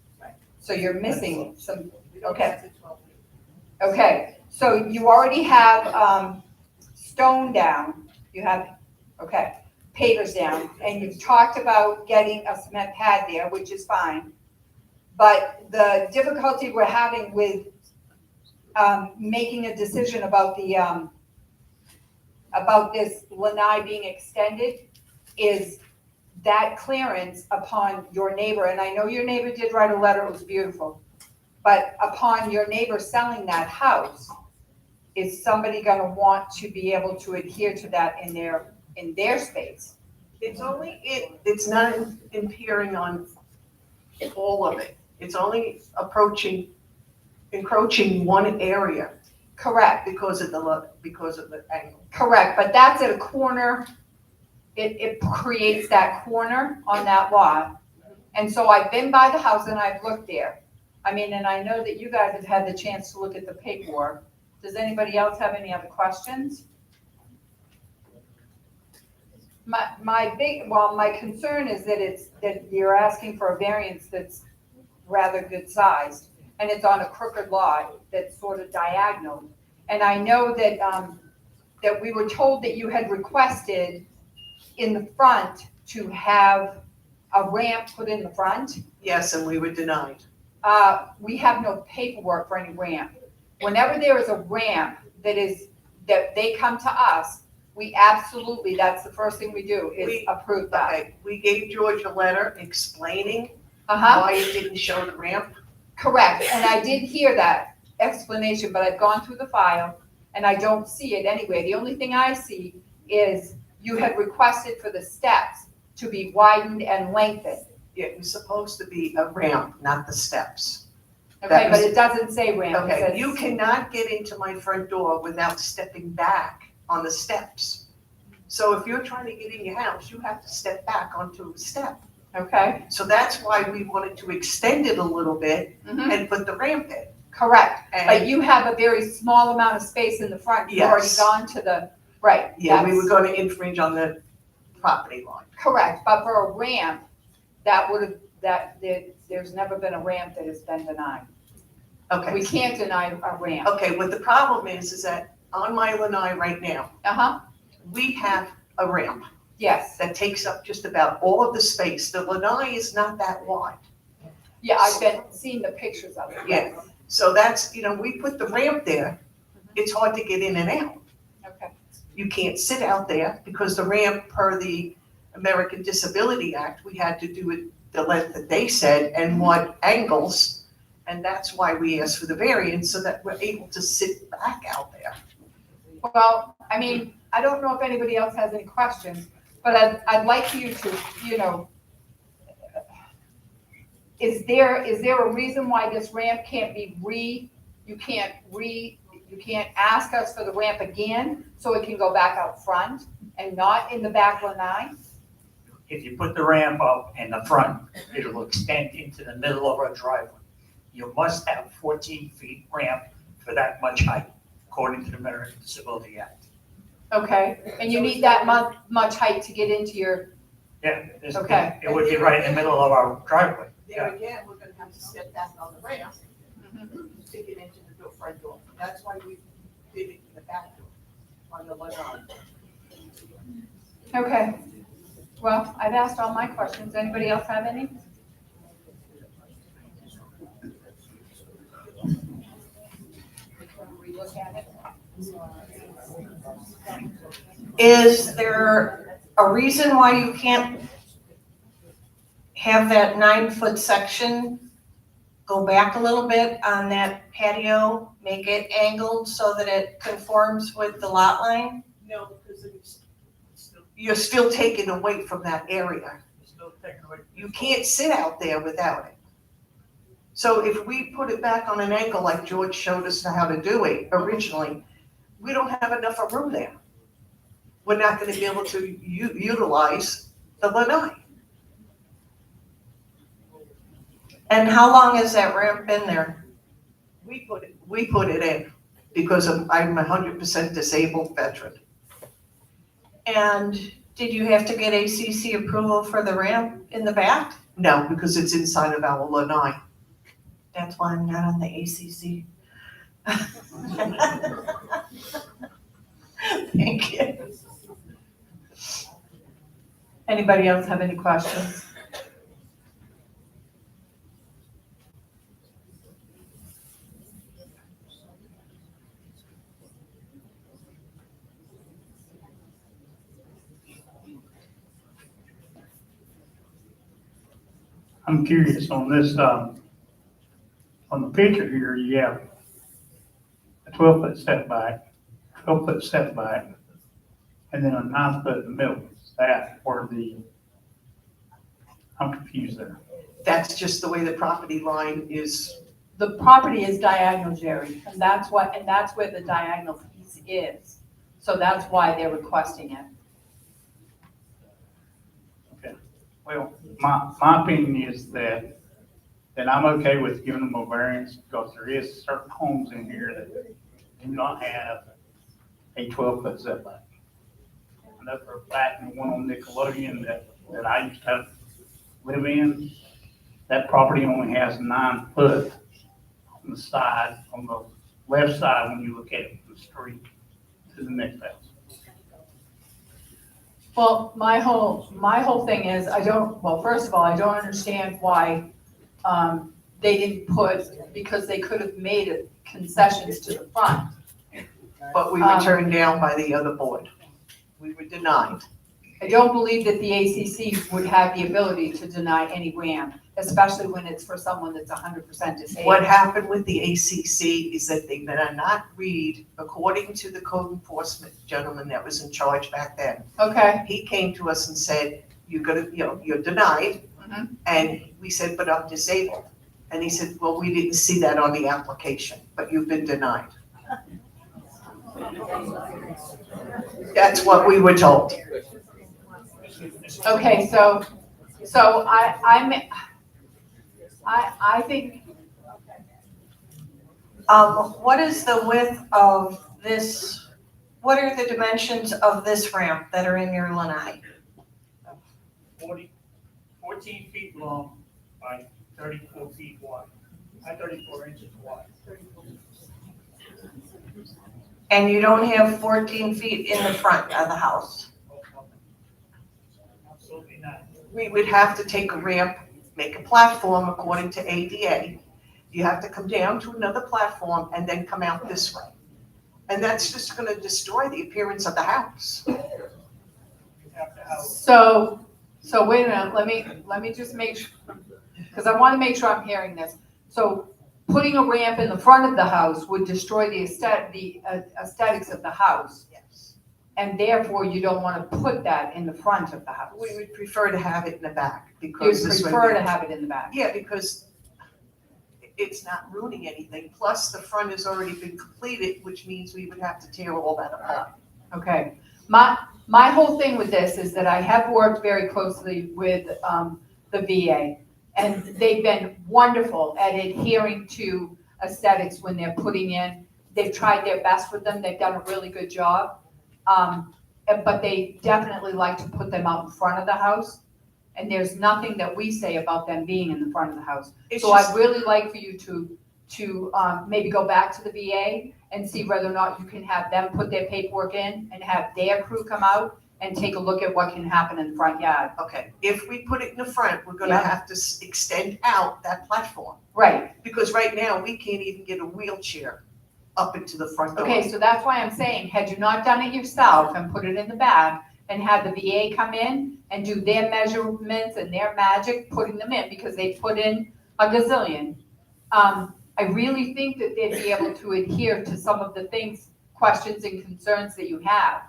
so you're missing some, okay. Okay, so you already have, stone down, you have, okay, pavers down, and you've talked about getting a cement pad there, which is fine. But the difficulty we're having with, making a decision about the, about this lanai being extended is that clearance upon your neighbor, and I know your neighbor did write a letter, it was beautiful, but upon your neighbor selling that house, is somebody gonna want to be able to adhere to that in their space? It's only, it's not impairing on all of it. It's only encroaching one area. Correct. Because of the angle. Correct, but that's at a corner, it creates that corner on that lot. And so I've been by the house and I've looked there. I mean, and I know that you guys have had the chance to look at the paperwork. Does anybody else have any other questions? My concern is that you're asking for a variance that's rather good sized, and it's on a crooked lot that's sort of diagonal. And I know that, that we were told that you had requested in the front to have a ramp put in the front. Yes, and we were denied. We have no paperwork for any ramp. Whenever there is a ramp that they come to us, we absolutely, that's the first thing we do is approve that. Okay, we gave George a letter explaining why it didn't show the ramp. Correct, and I did hear that explanation, but I've gone through the file and I don't see it anywhere. The only thing I see is you had requested for the steps to be widened and lengthened. Yeah, it was supposed to be a ramp, not the steps. Okay, but it doesn't say ramp. It Okay, says- you cannot get into my front door without stepping back on the steps. So if you're trying to get in your house, you have to step back onto a step. Okay. So that's why we wanted to extend it a little bit Mhm. and put the ramp in. Correct, And- but you have a very small amount of space in the front. You've already Yes. gone to the, right. Yeah, we that's were going to infringe on the property line. Correct, but for a ramp, there's never been a ramp that has been denied. Okay. We can't deny a ramp. Okay, what the problem is that on my lanai right now, Uh-huh, we have a ramp yes, that takes up just about all of the space. The lanai is not that wide. Yeah, I've been seeing the pictures of it. Yeah. So that's, we put the ramp there, it's hard to get in and out. Okay, You can't sit out there because the ramp per the American Disability Act, we had to do it the length that they said and what angles. And that's why we asked for the variance, so that we're able to sit back out there. well, I mean, I don't know if anybody else has any questions, but I'd like you to, is there a reason why this ramp can't be you can't ask us for the ramp again, so it can go back out front and not in the back lanai? If you put the ramp up in the front, it'll extend into the middle of our driveway. You must have 14 feet ramp for that much height, according to the American Disability Act. Okay, and you need that much height to get into your, Yeah. Okay. It would be right in the middle of our driveway. There again, we're gonna have to step back on the ramp to get into the front door. That's why we did it in the back door, on the lanai. okay. Well, I've asked all my questions. Anybody else have any? Relook at it. Is there a reason why you can't have that 9-foot section go back a little bit on that patio, make it angled so that it conforms with the lot line? No, because you're still taken away from that area. You can't sit out there without it. So if we put it back on an angle like George showed us how to do it originally, we don't have enough of room there. We're not gonna be able to utilize the lanai. And how long has that ramp been there? We put it in because I'm a 100% disabled veteran. And did you have to get ACC approval for the ramp in the back? No, because it's inside of our lanai. That's why I'm not on the ACC. Thank you. Anybody else have any questions? I'm curious on this, on the picture here, you have a 12-foot setback, and then a 9-foot in the middle. Is that where I'm confused there. That's just the way the property line is. The property is diagonal, Jerry, and that's where the diagonal piece is. So that's why they're requesting it. Well, my opinion is that I'm okay with giving them a variance because there is certain homes in here that do not have a 12-foot setback. And that's for a fact, and one on Nickelodeon that I used to live in, that property only has 9 foot on the side, on the left side when you look at it from the street to the next house. Well, my whole thing is, first of all, I don't understand why they didn't put, because they could have made it concessions to the front. But we were turned down by the other board. We were denied. I don't believe that the ACC would have the ability to deny any ramp, especially when it's for someone that's 100% disabled. What happened with the ACC is that they did not read, according to the code enforcement gentleman that was in charge back then. Okay. He came to us and said, you're denied. Mhm. And we said, but I'm disabled. And he said, well, we didn't see that on the application, but you've been denied. That's what we were told. Okay, so I think, what is the width of this, what are the dimensions of this ramp that are in your lanai? 14 feet long by 34 feet wide, 34 inches wide. And you don't have 14 feet in the front of the house? Absolutely not. We would have to take a ramp make a platform according to ADA. You have to come down to another platform and then come out this way. And that's just gonna destroy the appearance of the house. So wait a minute, let me just make sure, because I want to make sure I'm hearing this. So putting a ramp in the front of the house would destroy the aesthetics of the house, Yes. and therefore you don't want to put that in the front of the house. We would prefer to have it in the back You because this way. prefer to have it in the back. Yeah, because it's not ruining anything. Plus, the front has already been completed, which means we would have to tear all that apart. Okay, my whole thing with this is that I have worked very closely with the VA, and they've been wonderful at adhering to aesthetics when they're putting in. They've tried their best with them, they've done a really good job. But they definitely like to put them out in front of the house, and there's nothing that we say about them being in the front of the house. It's So just- I'd really like for you to maybe go back to the VA and see whether or not you can have them put their paperwork in and have their crew come out and take a look at what can happen in the front yard. Okay, if we put it in the front, we're gonna Yeah. have to extend out that platform. Right, Because right now, we can't even get a wheelchair up into the front door. okay, so that's why I'm saying, had you not done it yourself and put it in the back and had the VA come in and do their measurements and their magic, putting them in, because they put in a gazillion, I really think that they'd be able to adhere to some of the things, questions and concerns that you have.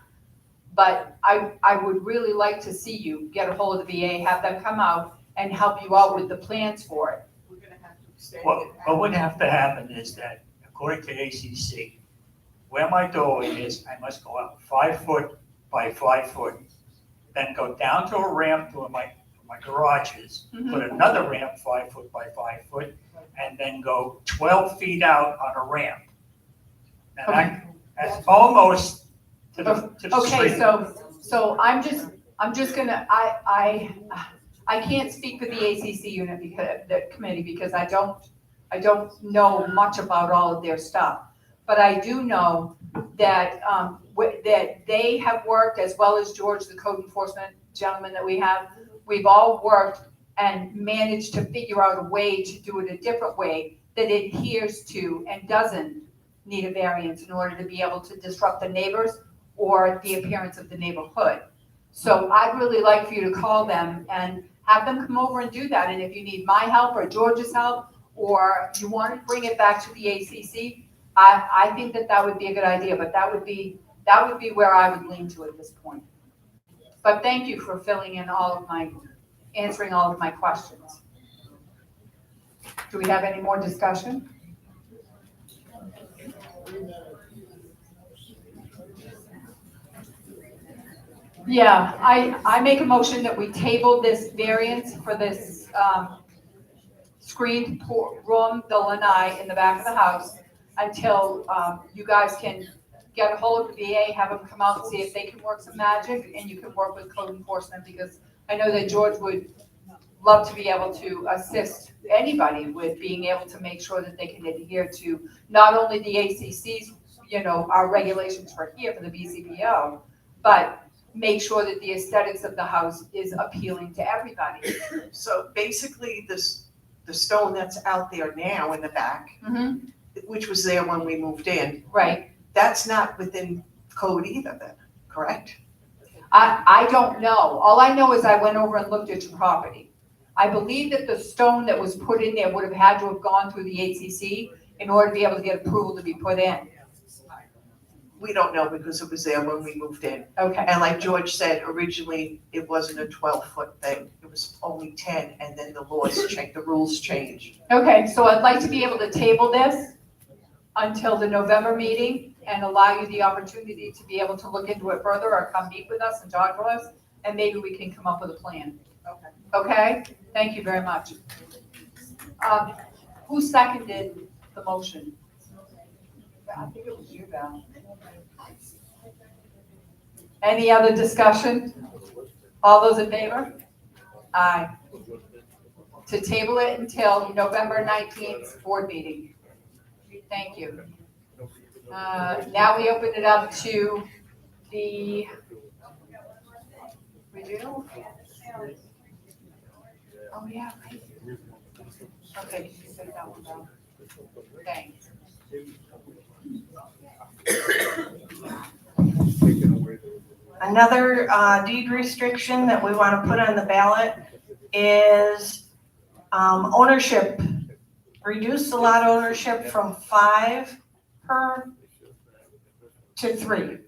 But I would really like to see you get a hold of the VA, have them come out and help you out with the plans for it. We're gonna have to extend What, it what out. would have to happen is that, according to ACC, where my doorway is, I must go up 5 foot by 5 foot, then go down to a ramp to where my garage is, put another ramp 5 foot by 5 foot, and then go 12 feet out on a ramp. Now that's almost to the Okay, street. so I'm just gonna, I can't speak for the ACC unit because, the committee, because I don't know much about all of their stuff. But I do know that, that they have worked, as well as George, the code enforcement gentleman that we have, we've all worked and managed to figure out a way to do it a different way that adheres to and doesn't need a variance in order to be able to disrupt the neighbors or the appearance of the neighborhood. So I'd really like for you to call them and have them come over and do that. And if you need my help or George's help, or you want to bring it back to the ACC, I think that would be a good idea, but that would be where I would lean to at this point. But thank you for answering all of my questions. Do we have any more discussion? Yeah, I make a motion that we table this variance for this screened room, the lanai in the back of the house, until you guys can get a hold of the VA, have them come out and see if they can work some magic, and you can work with code enforcement, because I know that George would love to be able to assist anybody with being able to make sure that they can adhere to not only the ACC's, our regulations for here for the BCBO, but make sure that the aesthetics of the house is appealing to everybody. So basically, the stone that's out there now in the back, which was there when we moved in, Right. that's not within code either then, correct? I don't know. All I know is I went over and looked at your property. I believe that the stone that was put in there would have had to have gone through the ACC in order to be able to get approval to be put in. We don't know because it was there when we moved in. Okay, And like George said, originally, it wasn't a 12-foot thing. It was only 10, and then the rules changed. okay, so I'd like to be able to table this until the November meeting and allow you the opportunity to be able to look into it further or come meet with us and talk to us, and maybe we can come up with a plan. Okay. Okay? Thank you very much. Who seconded the motion? I think it was you, Val. Any other discussion? All those in favor? Aye. To table it until November 19th board meeting. Thank you. Now we open it up to the review. Oh, yeah. Right. Okay, you said that one down. Thanks. Another deed restriction that we want to put on the ballot is ownership. Reduce the lot ownership from 5 per to 3.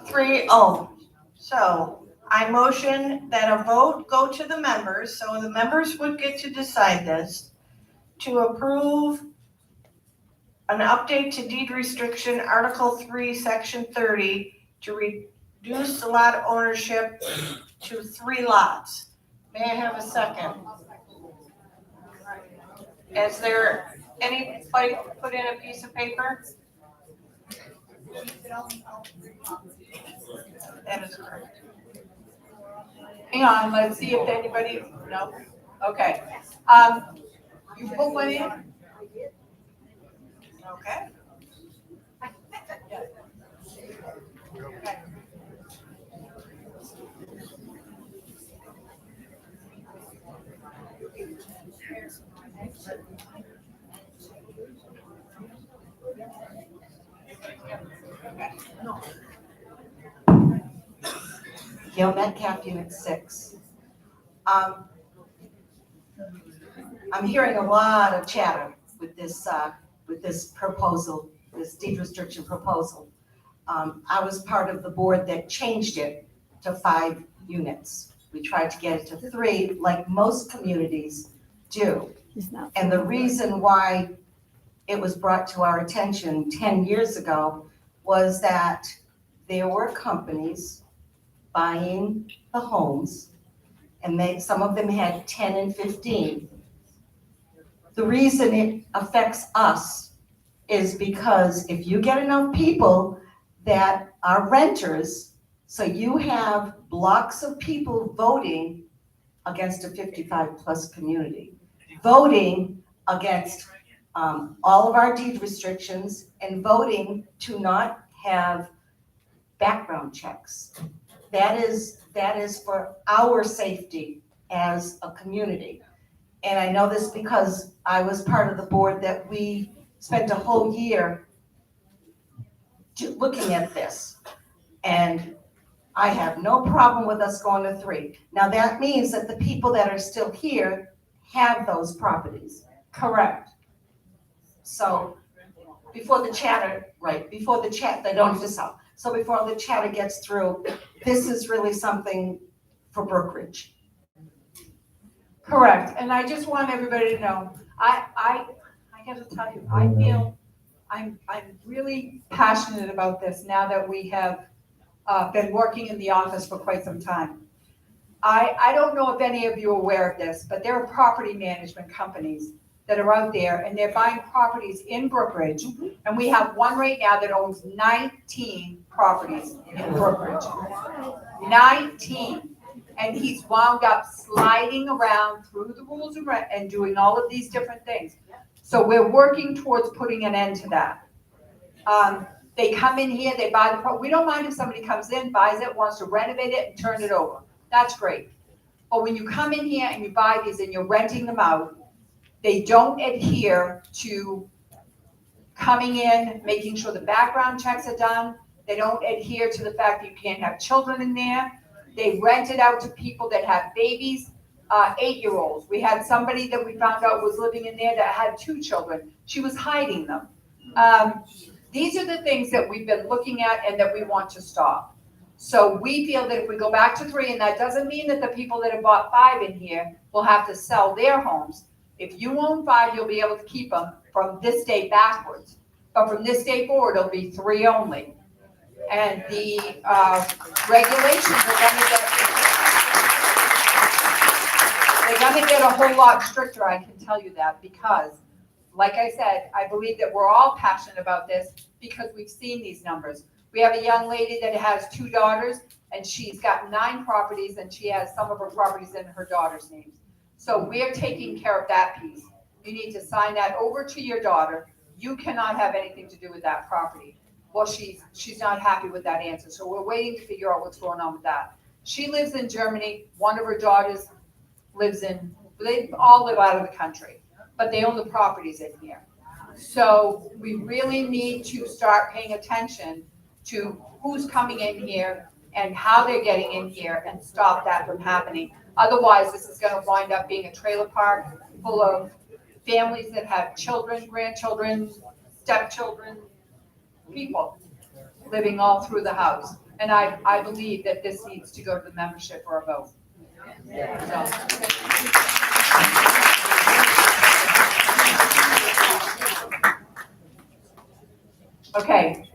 3-0. So I motion that a vote go to the members, so the members would get to decide this, to approve an update to deed restriction, Article 3, Section 30, to reduce the lot ownership to 3 lots. May I have a second? Is there anybody put in a piece of paper? That is correct. Hang on, let's see if anybody, no, okay. You put one in? Okay. Okay. Gail Metcalf, Unit 6. I'm hearing a lot of chatter with this proposal, this deed restriction proposal. I was part of the board that changed it to 5 units. We tried to get it to 3, like most communities do. And the reason why it was brought to our attention 10 years ago was that there were companies buying the homes, and some of them had 10 and 15. The reason it affects us is because if you get enough people that are renters, so you have blocks of people voting against a 55-plus community, voting against all of our deed restrictions and voting to not have background checks. That is for our safety as a community. And I know this because I was part of the board that we spent a whole year looking at this. And I have no problem with us going to 3. Now that means that the people that are still here have those properties, correct? So before the chatter, right, before the chat, they don't have to sell. So before the chatter gets through, this is really something for Brookridge. Correct, and I just want everybody to know, I gotta tell you, I feel, I'm really passionate about this now that we have been working in the office for quite some time. I don't know if any of you are aware of this, but there are property management companies that are out there, and they're buying properties in Brookridge, and we have one right now that owns 19 properties in Brookridge. 19. And he's wound up sliding around through the rules and doing all of these different things. So we're working towards putting an end to that. They come in here, they buy the property. We don't mind if somebody comes in, buys it, wants to renovate it and turn it over. That's great. But when you come in here and you buy these and you're renting them out, they don't adhere to coming in, making sure the background checks are done. They don't adhere to the fact that you can't have children in there. They rent it out to people that have babies, 8-year-olds. We had somebody that we found out was living in there that had 2 children. She was hiding them. These are the things that we've been looking at and that we want to stop. So we feel that if we go back to 3, and that doesn't mean that the people that have bought 5 in here will have to sell their homes. If you own 5, you'll be able to keep them from this day backwards. But from this day forward, it'll be 3 only. And the regulations are going to get a whole lot stricter, I can tell you that, because, like I said, I believe that we're all passionate about this because we've seen these numbers. We have a young lady that has 2 daughters, and she's got 9 properties, and she has some of her properties in her daughter's names. So we're taking care of that piece. You need to sign that over to your daughter. You cannot have anything to do with that property. Well, she's not happy with that answer, so we're waiting to figure out what's going on with that. She lives in Germany. One of her daughters they all live out of the country, but they own the properties in here. So we really need to start paying attention to who's coming in here and how they're getting in here and stop that from happening. Otherwise, this is gonna wind up being a trailer park full of families that have children, grandchildren, stepchildren, people living all through the house. And I believe that this needs to go to the membership for a vote. Okay.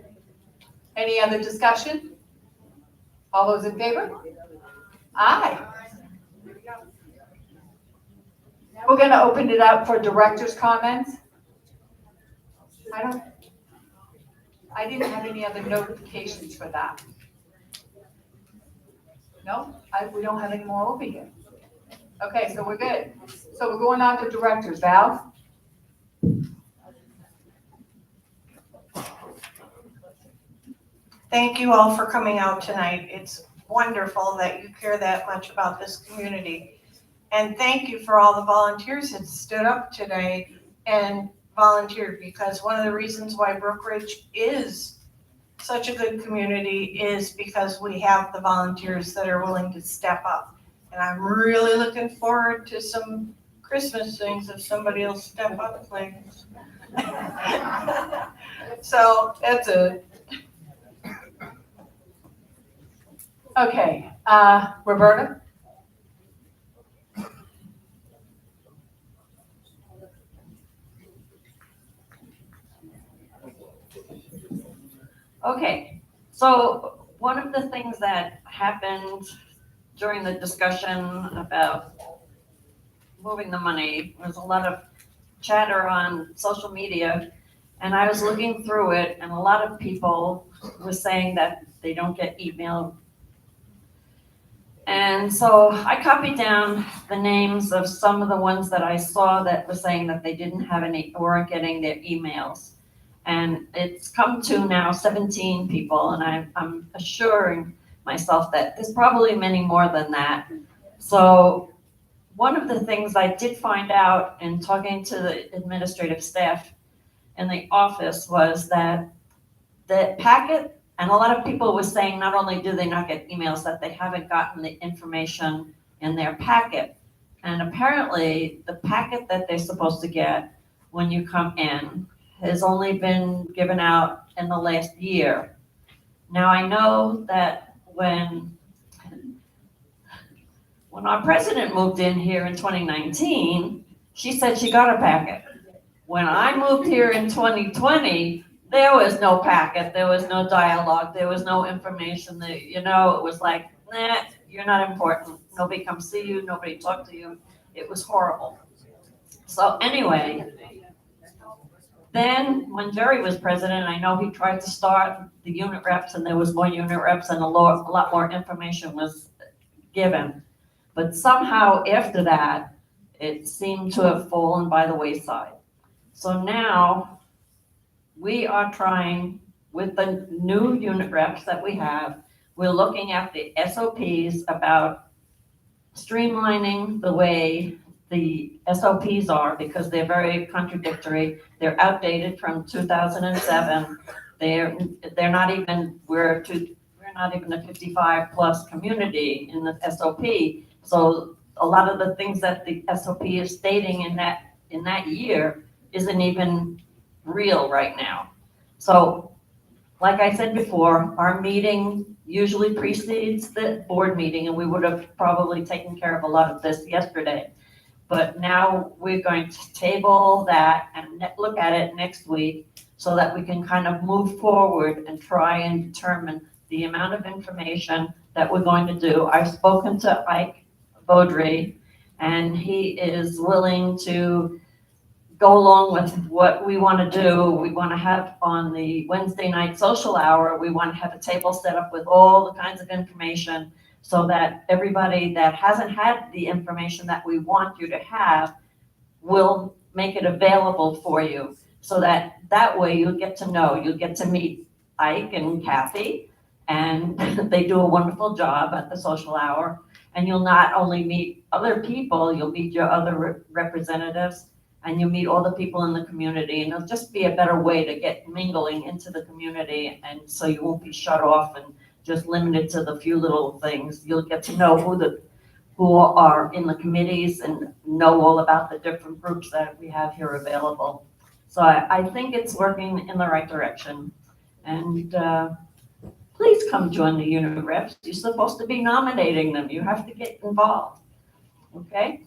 Any other discussion? All those in favor? Aye. We're gonna open it up for director's comments. I didn't have any other notifications for that. No, we don't have any more over here. Okay, so we're good. So we're going on to directors. Val? Thank you all for coming out tonight. It's wonderful that you care that much about this community. And thank you for all the volunteers that stood up today and volunteered, because one of the reasons why Brookridge is such a good community is because we have the volunteers that are willing to step up. And I'm really looking forward to some Christmas things if somebody will step up, please. So that's it. Okay, Roberta? Okay, so one of the things that happened during the discussion about moving the money was a lot of chatter on social media, and I was looking through it, and a lot of people were saying that they don't get email. And so I copied down the names of some of the ones that I saw that were saying that they didn't have any, weren't getting their emails. And it's come to now 17 people, and I'm assuring myself that there's probably many more than that. So one of the things I did find out in talking to the administrative staff in the office was that the packet, and a lot of people were saying not only do they not get emails, that they haven't gotten the information in their packet. And apparently the packet that they're supposed to get when you come in has only been given out in the last year. Now I know that when our president moved in here in 2019, she said she got a packet. When I moved here in 2020, there was no packet, there was no dialogue, there was no information that, it was like, nah, you're not important. Nobody comes see you, nobody talk to you. It was horrible. So anyway, then when Jerry was president, I know he tried to start the unit reps, and there was more unit reps and a lot more information was given. But somehow after that, it seemed to have fallen by the wayside. So now we are trying, with the new unit reps that we have, we're looking at the SOPs about streamlining the way the SOPs are, because they're very contradictory. They're outdated from 2007. We're not even a 55 plus community in the SOP. So a lot of the things that the SOP is stating in that year isn't even real right now. So like I said before, our meeting usually precedes the board meeting, and we would have probably taken care of a lot of this yesterday. But now we're going to table that and look at it next week so that we can kind of move forward and try and determine the amount of information that we're going to do. I've spoken to Ike Beaudry, and he is willing to go along with what we want to do. We want to have on the Wednesday night social hour, we want to have a table set up with all the kinds of information so that everybody that hasn't had the information that we want you to have will make it available for you, so that way you'll get to meet Ike and Kathy, and they do a wonderful job at the social hour. And you'll not only meet other people, you'll meet your other representatives, and you'll meet all the people in the community, and it'll just be a better way to get mingling into the community, and so you won't be shut off and just limited to the few little things. You'll get to know who are in the committees and know all about the different groups that we have here available. So I think it's working in the right direction. And please come join the unit reps. You're supposed to be nominating them. You have to get involved. Okay?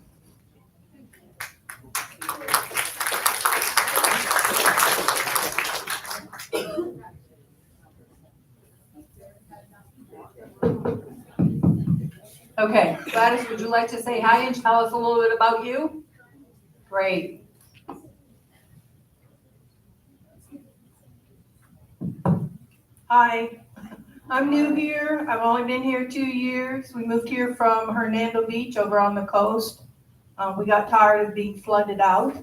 Okay, Gladys, would you like to say hi and tell us a little bit about you? Great. Hi, I'm new here. I've only been here 2 years. We moved here from Hernando Beach over on the coast. We got tired of being flooded out.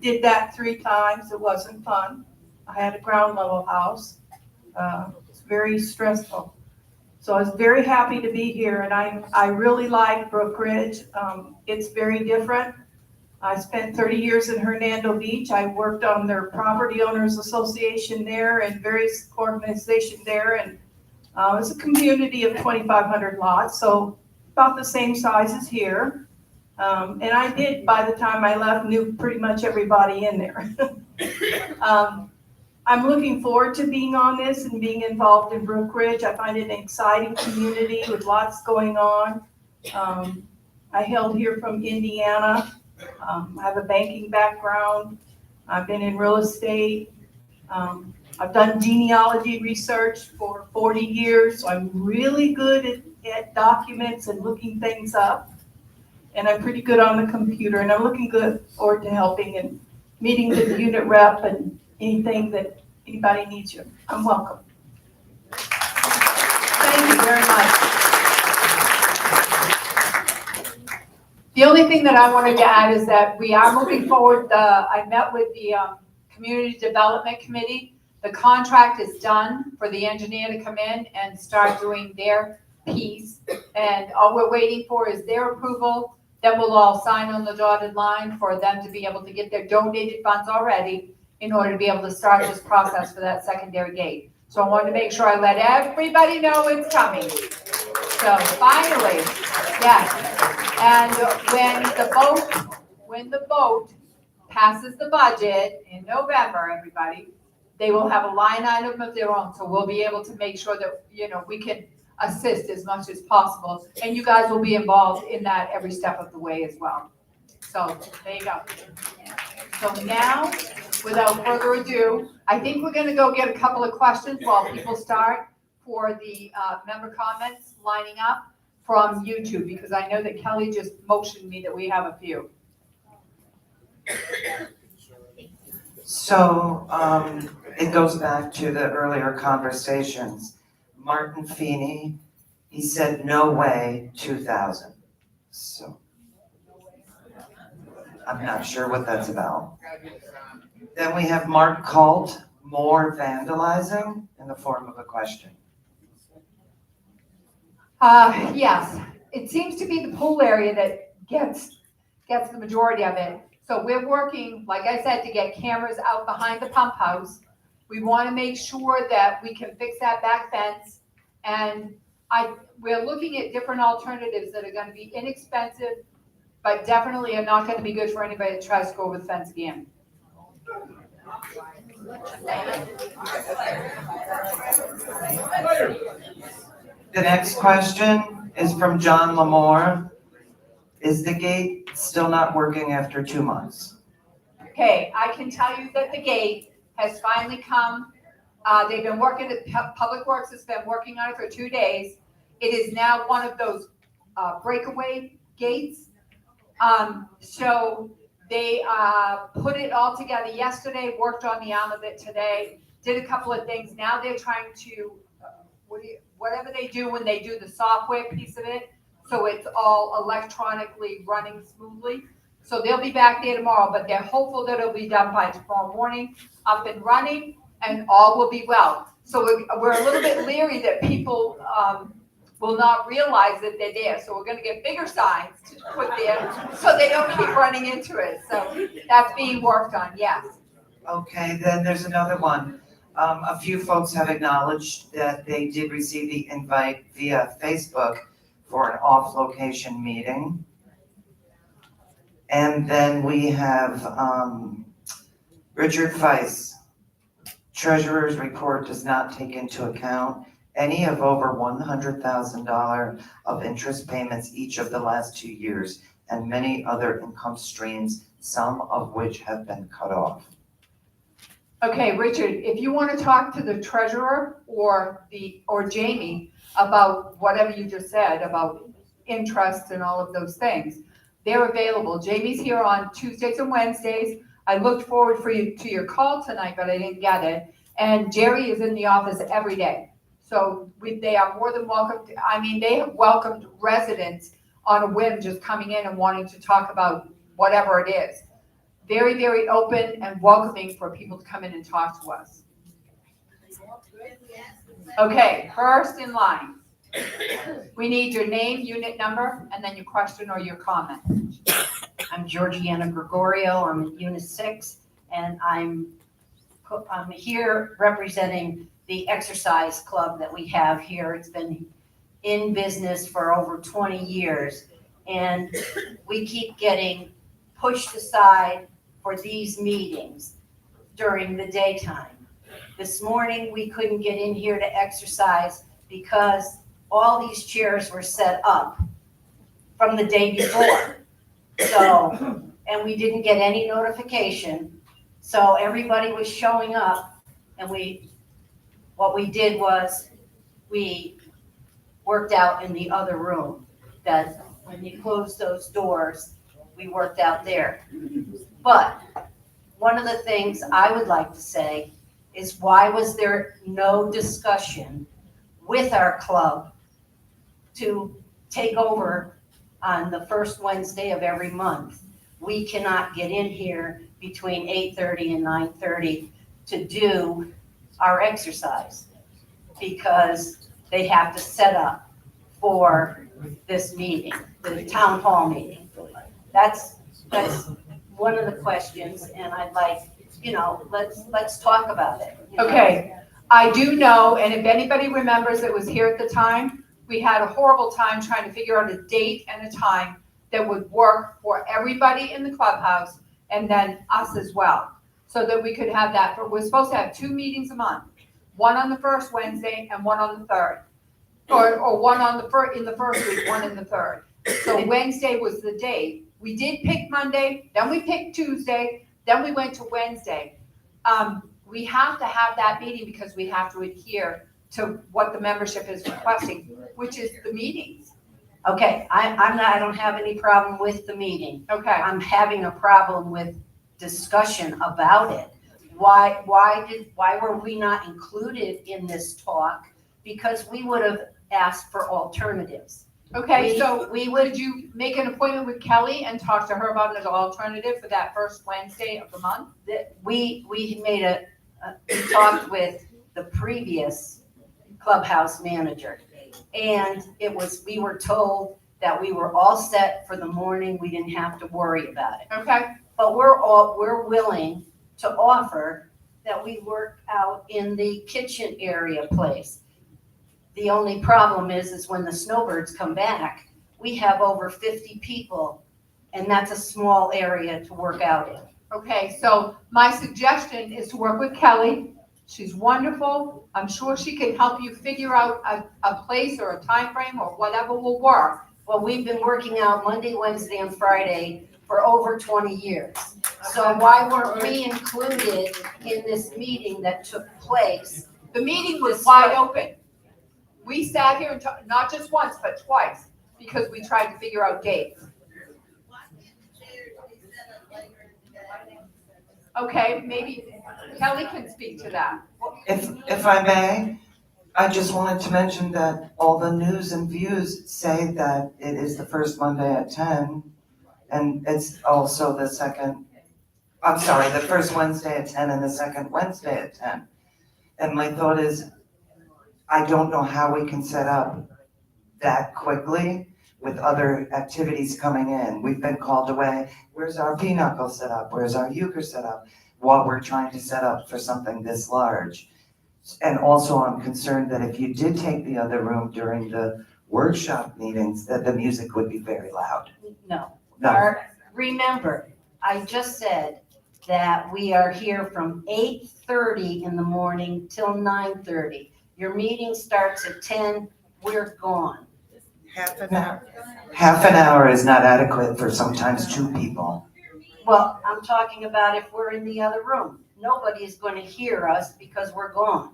Did that 3 times. It wasn't fun. I had a ground level house. It's very stressful. So I was very happy to be here, and I really like Brookridge. It's very different. I spent 30 years in Hernando Beach. I worked on their property owners association there and various organizations there, and it's a community of 2,500 lots, so about the same size as here. And I did, by the time I left, knew pretty much everybody in there. I'm looking forward to being on this and being involved in Brookridge. I find it an exciting community with lots going on. I hailed here from Indiana. I have a banking background. I've been in real estate. I've done genealogy research for 40 years, so I'm really good at documents and looking things up. And I'm pretty good on the computer, and I'm looking forward to helping and meeting with the unit rep and anything that anybody needs you. I'm welcome. Thank you very much. The only thing that I wanted to add is that we are moving forward. I met with the Community Development Committee. The contract is done for the engineer to come in and start doing their piece. And all we're waiting for is their approval. Then we'll all sign on the dotted line for them to be able to get their donated funds already in order to be able to start this process for that secondary gate. So I wanted to make sure I let everybody know it's coming. So finally, yes. And when the vote passes the budget in November, everybody, they will have a line item of their own. So we'll be able to make sure that, we can assist as much as possible. And you guys will be involved in that every step of the way as well. So there you go. So now, without further ado, I think we're going to go get a couple of questions while people start for the member comments lining up from YouTube, because I know that Kelly just motioned me that we have a few. So, it goes back to the earlier conversations. Martin Feeney, he said, no way, 2,000. So, I'm not sure what that's about. Then we have Mark Colt, more vandalizing, in the form of a question. Yes, it seems to be the pool area that gets the majority of it. So we're working, like I said, to get cameras out behind the pump house. We want to make sure that we can fix that back fence. And we're looking at different alternatives that are going to be inexpensive, but definitely are not going to be good for anybody that tries to go over the fence again. The next question is from John Lamore. Is the gate still not working after 2 months? Okay, I can tell you that the gate has finally come. They've been working, Public Works has been working on it for 2 days. It is now one of those breakaway gates. So they put it all together yesterday, worked on the arm of it today, did a couple of things. Now they're trying to, whatever they do when they do the software piece of it, so it's all electronically running smoothly. So they'll be back there tomorrow, but they're hopeful that it'll be done by tomorrow morning, up and running, and all will be well. So we're a little bit leery that people will not realize that they're there. So we're gonna get bigger signs to put there so they don't keep running into it. So that's being worked on, yes. Okay, then there's another one. A few folks have acknowledged that they did receive the invite via Facebook for an off-location meeting. And then we have, Richard Feiss. Treasurer's report does not take into account any of over $100,000 of interest payments each of the last 2 years and many other income streams, some of which have been cut off. Okay, Richard, if you want to talk to the treasurer or Jamie about whatever you just said about interest and all of those things, they're available. Jamie's here on Tuesdays and Wednesdays. I looked forward to your call tonight, but I didn't get it. And Jerry is in the office every day. So they are more than welcome. They have welcomed residents on a whim just coming in and wanting to talk about whatever it is. Very, very open and welcoming for people to come in and talk to us. Okay, first in line. We need your name, unit number, and then your question or your comment. I'm Georgiana Gregorio, I'm at Unit 6, and I'm here representing the exercise club that we have here. It's been in business for over 20 years, and we keep getting pushed aside for these meetings during the daytime. This morning, we couldn't get in here to exercise because all these chairs were set up from the day before. So, and we didn't get any notification. So everybody was showing up, and what we did was we worked out in the other room. That when you close those doors, we worked out there. But one of the things I would like to say is, why was there no discussion with our club to take over on the first Wednesday of every month? We cannot get in here between 8:30 and 9:30 to do our exercise because they have to set up for this meeting, the town hall meeting. That's one of the questions, and I'd like, let's talk about it. Okay, I do know, and if anybody remembers that was here at the time, we had a horrible time trying to figure out a date and a time that would work for everybody in the clubhouse and then us as well, so that we could have that. But we're supposed to have 2 meetings a month, one on the first Wednesday and one on the third, or one in the first week, one in the third. So Wednesday was the date. We did pick Monday, then we picked Tuesday, then we went to Wednesday. We have to have that meeting because we have to adhere to what the membership is requesting, which is the meetings. Okay, I don't have any problem with the meeting. Okay. I'm having a problem with discussion about it. Why were we not included in this talk? Because we would have asked for alternatives. Okay, so would you make an appointment with Kelly and talk to her about an alternative for that first Wednesday of the month? We talked with the previous clubhouse manager, and we were told that we were all set for the morning, we didn't have to worry about it. Okay. But we're willing to offer that we work out in the kitchen area place. The only problem is when the snowbirds come back, we have over 50 people, and that's a small area to work out in. Okay, so my suggestion is to work with Kelly. She's wonderful. I'm sure she can help you figure out a place or a time frame or whatever will work. Well, we've been working out Monday, Wednesday, and Friday for over 20 years. So why weren't we included in this meeting that took place? The meeting was wide open. We sat here and talked, not just once, but twice, because we tried to figure out dates. Okay, maybe Kelly can speak to that. If I may, I just wanted to mention that all the news and views say that it is the first Monday at 10, and it's also the first Wednesday at 10 and the second Wednesday at 10. And my thought is, I don't know how we can set up that quickly with other activities coming in. We've been called away. Where's our pinochle set up? Where's our euchre set up? While we're trying to set up for something this large. And also I'm concerned that if you did take the other room during the workshop meetings, that the music would be very loud. No. No, Remember, I just said that we are here from 8:30 in the morning till 9:30. Your meeting starts at 10, we're gone. half an hour is not adequate for sometimes two people. Well, I'm talking about if we're in the other room. Nobody is going to hear us because we're gone.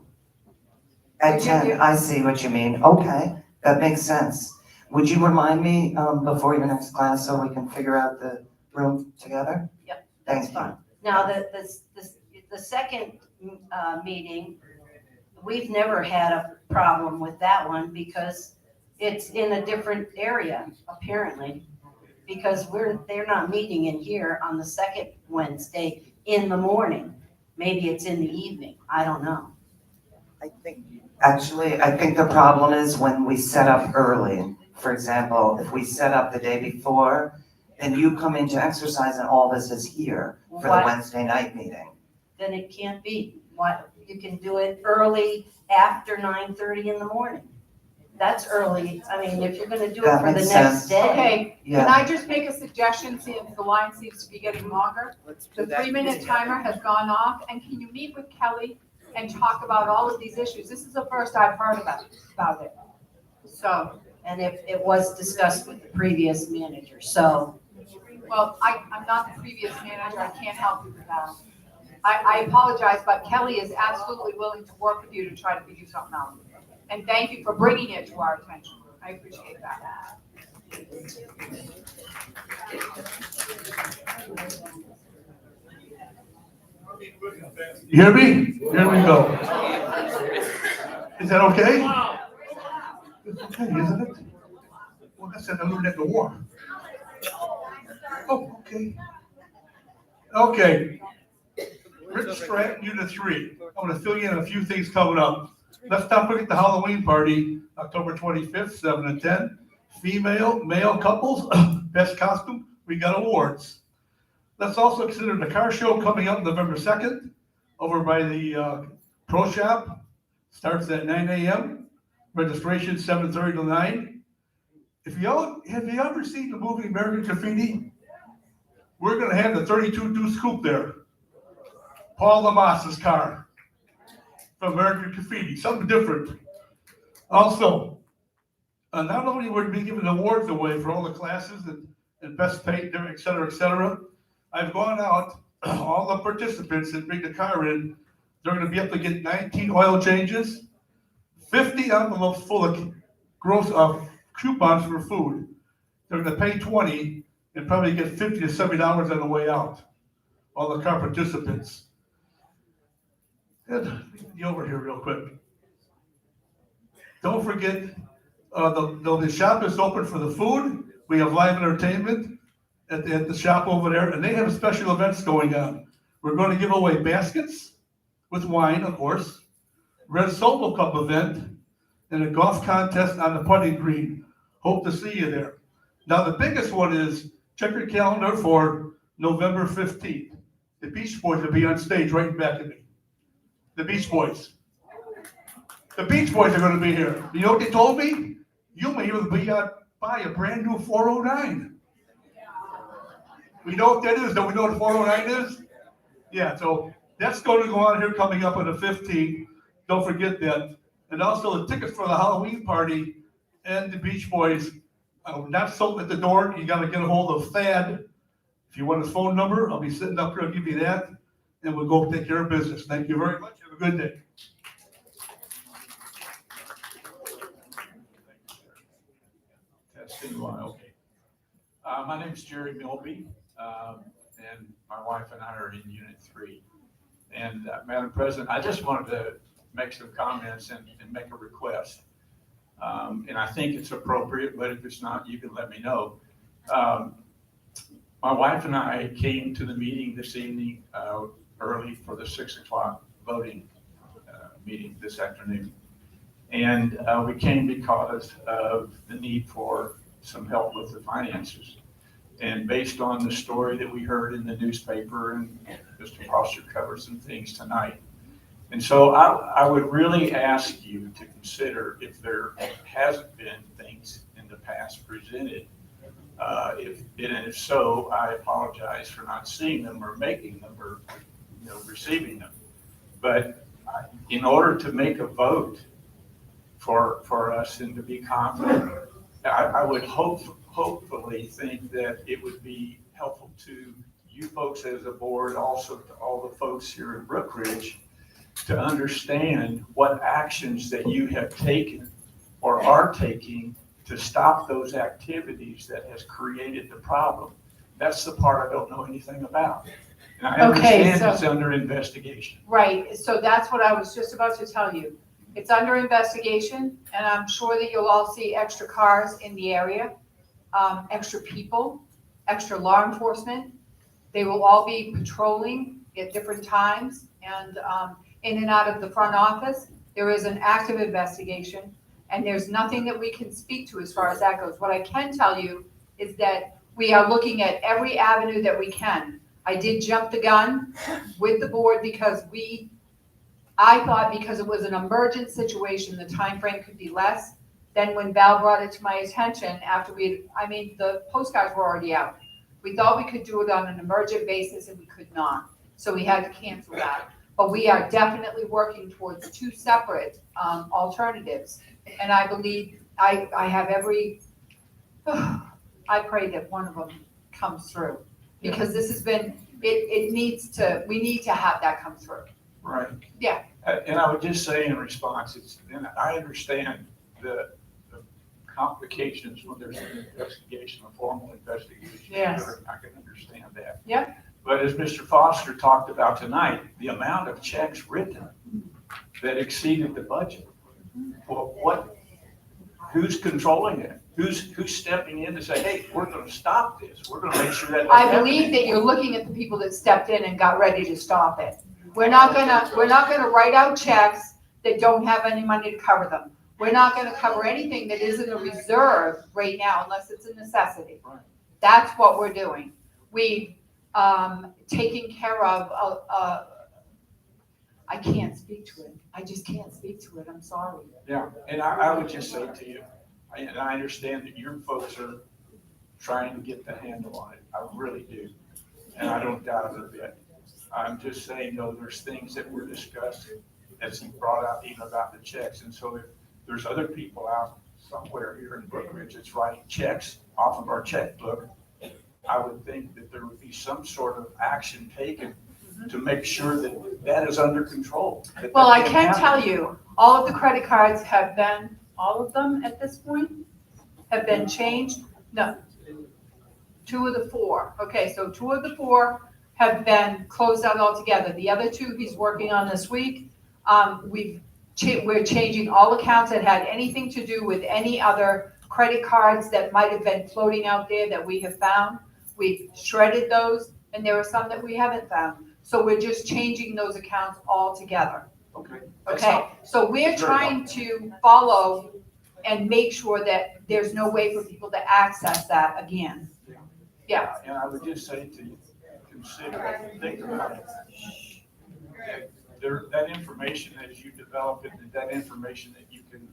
At 10, I see what you mean. Okay, that makes sense. Would you remind me before your next class so we can figure out the room together? Yep, Thank that's you. fine. Now, the second meeting, we've never had a problem with that one because it's in a different area, apparently. Because they're not meeting in here on the second Wednesday in the morning. Maybe it's in the evening, I don't know. Actually, I think the problem is when we set up early. For example, if we set up the day before, then you come in to exercise and all this is here for the What? Wednesday night meeting. Then it can't be. What, you can do it early after 9:30 in the morning. That's early. I mean, if you're gonna do it That for the makes next sense. day. Okay, can Yeah, I just make a suggestion, since the line seems to be getting longer? The 3-minute timer has gone off, and can you meet with Kelly and talk about all of these issues? This is the first I've heard about it. So, And if it was discussed with the previous manager, so. well, I'm not the previous manager, I can't help you with that. I apologize, but Kelly is absolutely willing to work with you to try to figure something out. And thank you for bringing it to our attention. I appreciate that. You hear me? Here we go. Is that okay? It's okay, isn't it? Well, that's an internet to war. Oh, okay. Okay. Rich Stratton, Unit 3. I'm gonna fill you in on a few things coming up. Let's not forget the Halloween party, October 25th, 7 and 10. Female, male couples, best costume, we got awards. Let's also consider the car show coming up November 2nd over by the Pro Shop. Starts at 9 a.m. Registration 7:30 to 9. Have you ever seen the movie American Graffiti? We're gonna have the 32 Deuce Coupe there. Paul Lamasse's car from American Graffiti, something different. Also, not only will we be giving awards away for all the classes and best paint, et cetera, et cetera. I've gone out, all the participants that bring the car in, they're gonna be able to get 19 oil changes, 50 envelopes full of coupons for food. They're gonna pay 20 and probably get $50 to $70 on the way out. All the car participants. Good, you over here real quick. Don't forget, the shop is open for the food. We have live entertainment at the shop over there, and they have special events going on. We're going to give away baskets with wine, of course, Red Solo Cup event, and a golf contest on the putting green. Hope to see you there. Now, the biggest one is check your calendar for November 15th. The Beach Boys will be on stage right back at me. The Beach Boys. The Beach Boys are going to be here. You know what they told me? You may even buy a brand new 409. We know what that is. Don't we know what 409 is? Yeah, so that's going to go on here coming up on the 15th. Don't forget that. And also the tickets for the Halloween party and the Beach Boys not sold at the door. You got to get a hold of Thad. If you want his phone number, I'll be sitting up here. I'll give you that. And we'll go take care of business. Thank you very much. Have a good day. Testing one, okay. My name's Jerry Milby, and my wife and I are in Unit 3. And Madam President, I just wanted to make some comments and make a request. And I think it's appropriate, but if it's not, you can let me know. My wife and I came to the meeting this evening early for the 6 o'clock voting meeting this afternoon. And we came because of the need for some help with the finances. And based on the story that we heard in the newspaper, and Mr. Foster covered some things tonight. And so I would really ask you to consider if there hasn't been things in the past presented. If so, I apologize for not seeing them or making them or, receiving them. But in order to make a vote for us and to be confident, I would hopefully think that it would be helpful to you folks as a board, also to all the folks here in Brookridge, to understand what actions that you have taken or are taking to stop those activities that has created the problem. That's the part I don't know anything about. And I understand it's under investigation. Right, so that's what I was just about to tell you. It's under investigation, and I'm sure that you'll all see extra cars in the area, extra people, extra law enforcement. They will all be patrolling at different times and in and out of the front office. There is an active investigation, and there's nothing that we can speak to as far as that goes. What I can tell you is that we are looking at every avenue that we can. I did jump the gun with the board because I thought because it was an emergent situation, the time frame could be less. Then when Val brought it to my attention after the postcards were already out. We thought we could do it on an emergent basis and we could not. So we had to cancel that. But we are definitely working towards two separate alternatives. And I believe I have I pray that one of them comes through. Because this has been, we need to have that come through. Right. Yeah. And I would just say in response, and I understand the complications when there's an investigation, a formal investigation. Yes. I can understand that. Yeah. But as Mr. Foster talked about tonight, the amount of checks written that exceeded the budget. Well, who's controlling it? Who's stepping in to say, hey, we're going to stop this. We're going to make sure that. I believe that you're looking at the people that stepped in and got ready to stop it. We're not gonna write out checks that don't have any money to cover them. We're not gonna cover anything that isn't a reserve right now unless it's a necessity. Right. That's what we're doing. We've taken care of, I can't speak to it. I just can't speak to it. I'm sorry. Yeah, and I would just say to you, and I understand that your folks are trying to get the handle on it. I really do. And I don't doubt it a bit. I'm just saying, there's things that were discussed as he brought out even about the checks. And so if there's other people out somewhere here in Brookridge that's writing checks off of our checkbook, I would think that there would be some sort of action taken to make sure that that is under control. Well, I can tell you, all of the credit cards have been, all of them at this point have been changed. No, 2 of the 4. Okay, so 2 of the 4 have been closed out altogether. The other 2 he's working on this week. We're changing all accounts that had anything to do with any other credit cards that might have been floating out there that we have found. We've shredded those, and there are some that we haven't found. So we're just changing those accounts all together. Okay, so we're trying to follow and make sure that there's no way for people to access that again. Yeah. And I would just say to you, consider, think about it. That information as you develop it, that information that you can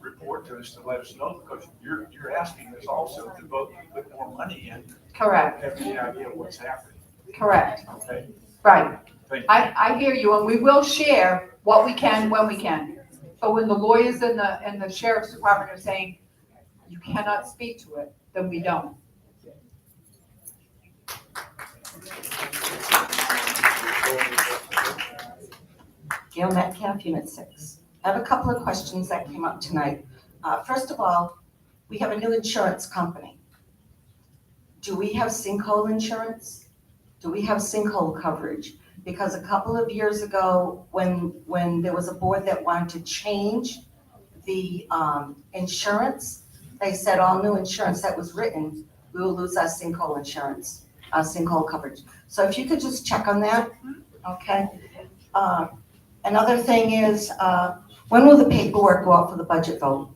report to us to let us know, because you're asking us also to vote to put more money in. Correct. Have any idea what's happening. Correct. Okay. Right. Thank you. I hear you, and we will share what we can when we can. But when the lawyers and the sheriff's department are saying you cannot speak to it, then we don't. Gail Metcalf, Unit 6. I have a couple of questions that came up tonight. First of all, we have a new insurance company. Do we have sinkhole insurance? Do we have sinkhole coverage? Because a couple of years ago, when there was a board that wanted to change the insurance, they said all new insurance that was written, we will lose our sinkhole insurance, our sinkhole coverage. So if you could just check on that, okay? Another thing is, When will the paperwork go out for the budget vote?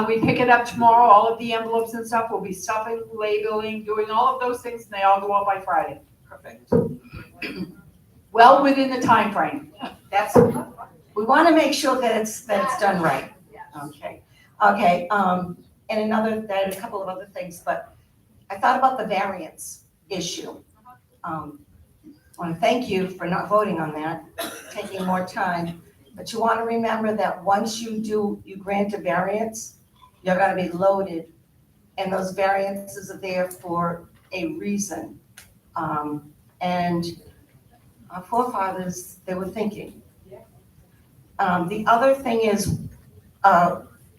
We pick it up tomorrow, all of the envelopes and stuff, we'll be stuffing, labeling, doing all of those things, and they all go out by Friday. Perfect. Well within the time frame. That's, we want to make sure that it's done right. Okay, okay, and a couple of other things, but I thought about the variance issue. I want to thank you for not voting on that, taking more time, but you want to remember that once you grant a variance, you're going to be loaded, and those variances are there for a reason. And our forefathers, they were thinking. The other thing is,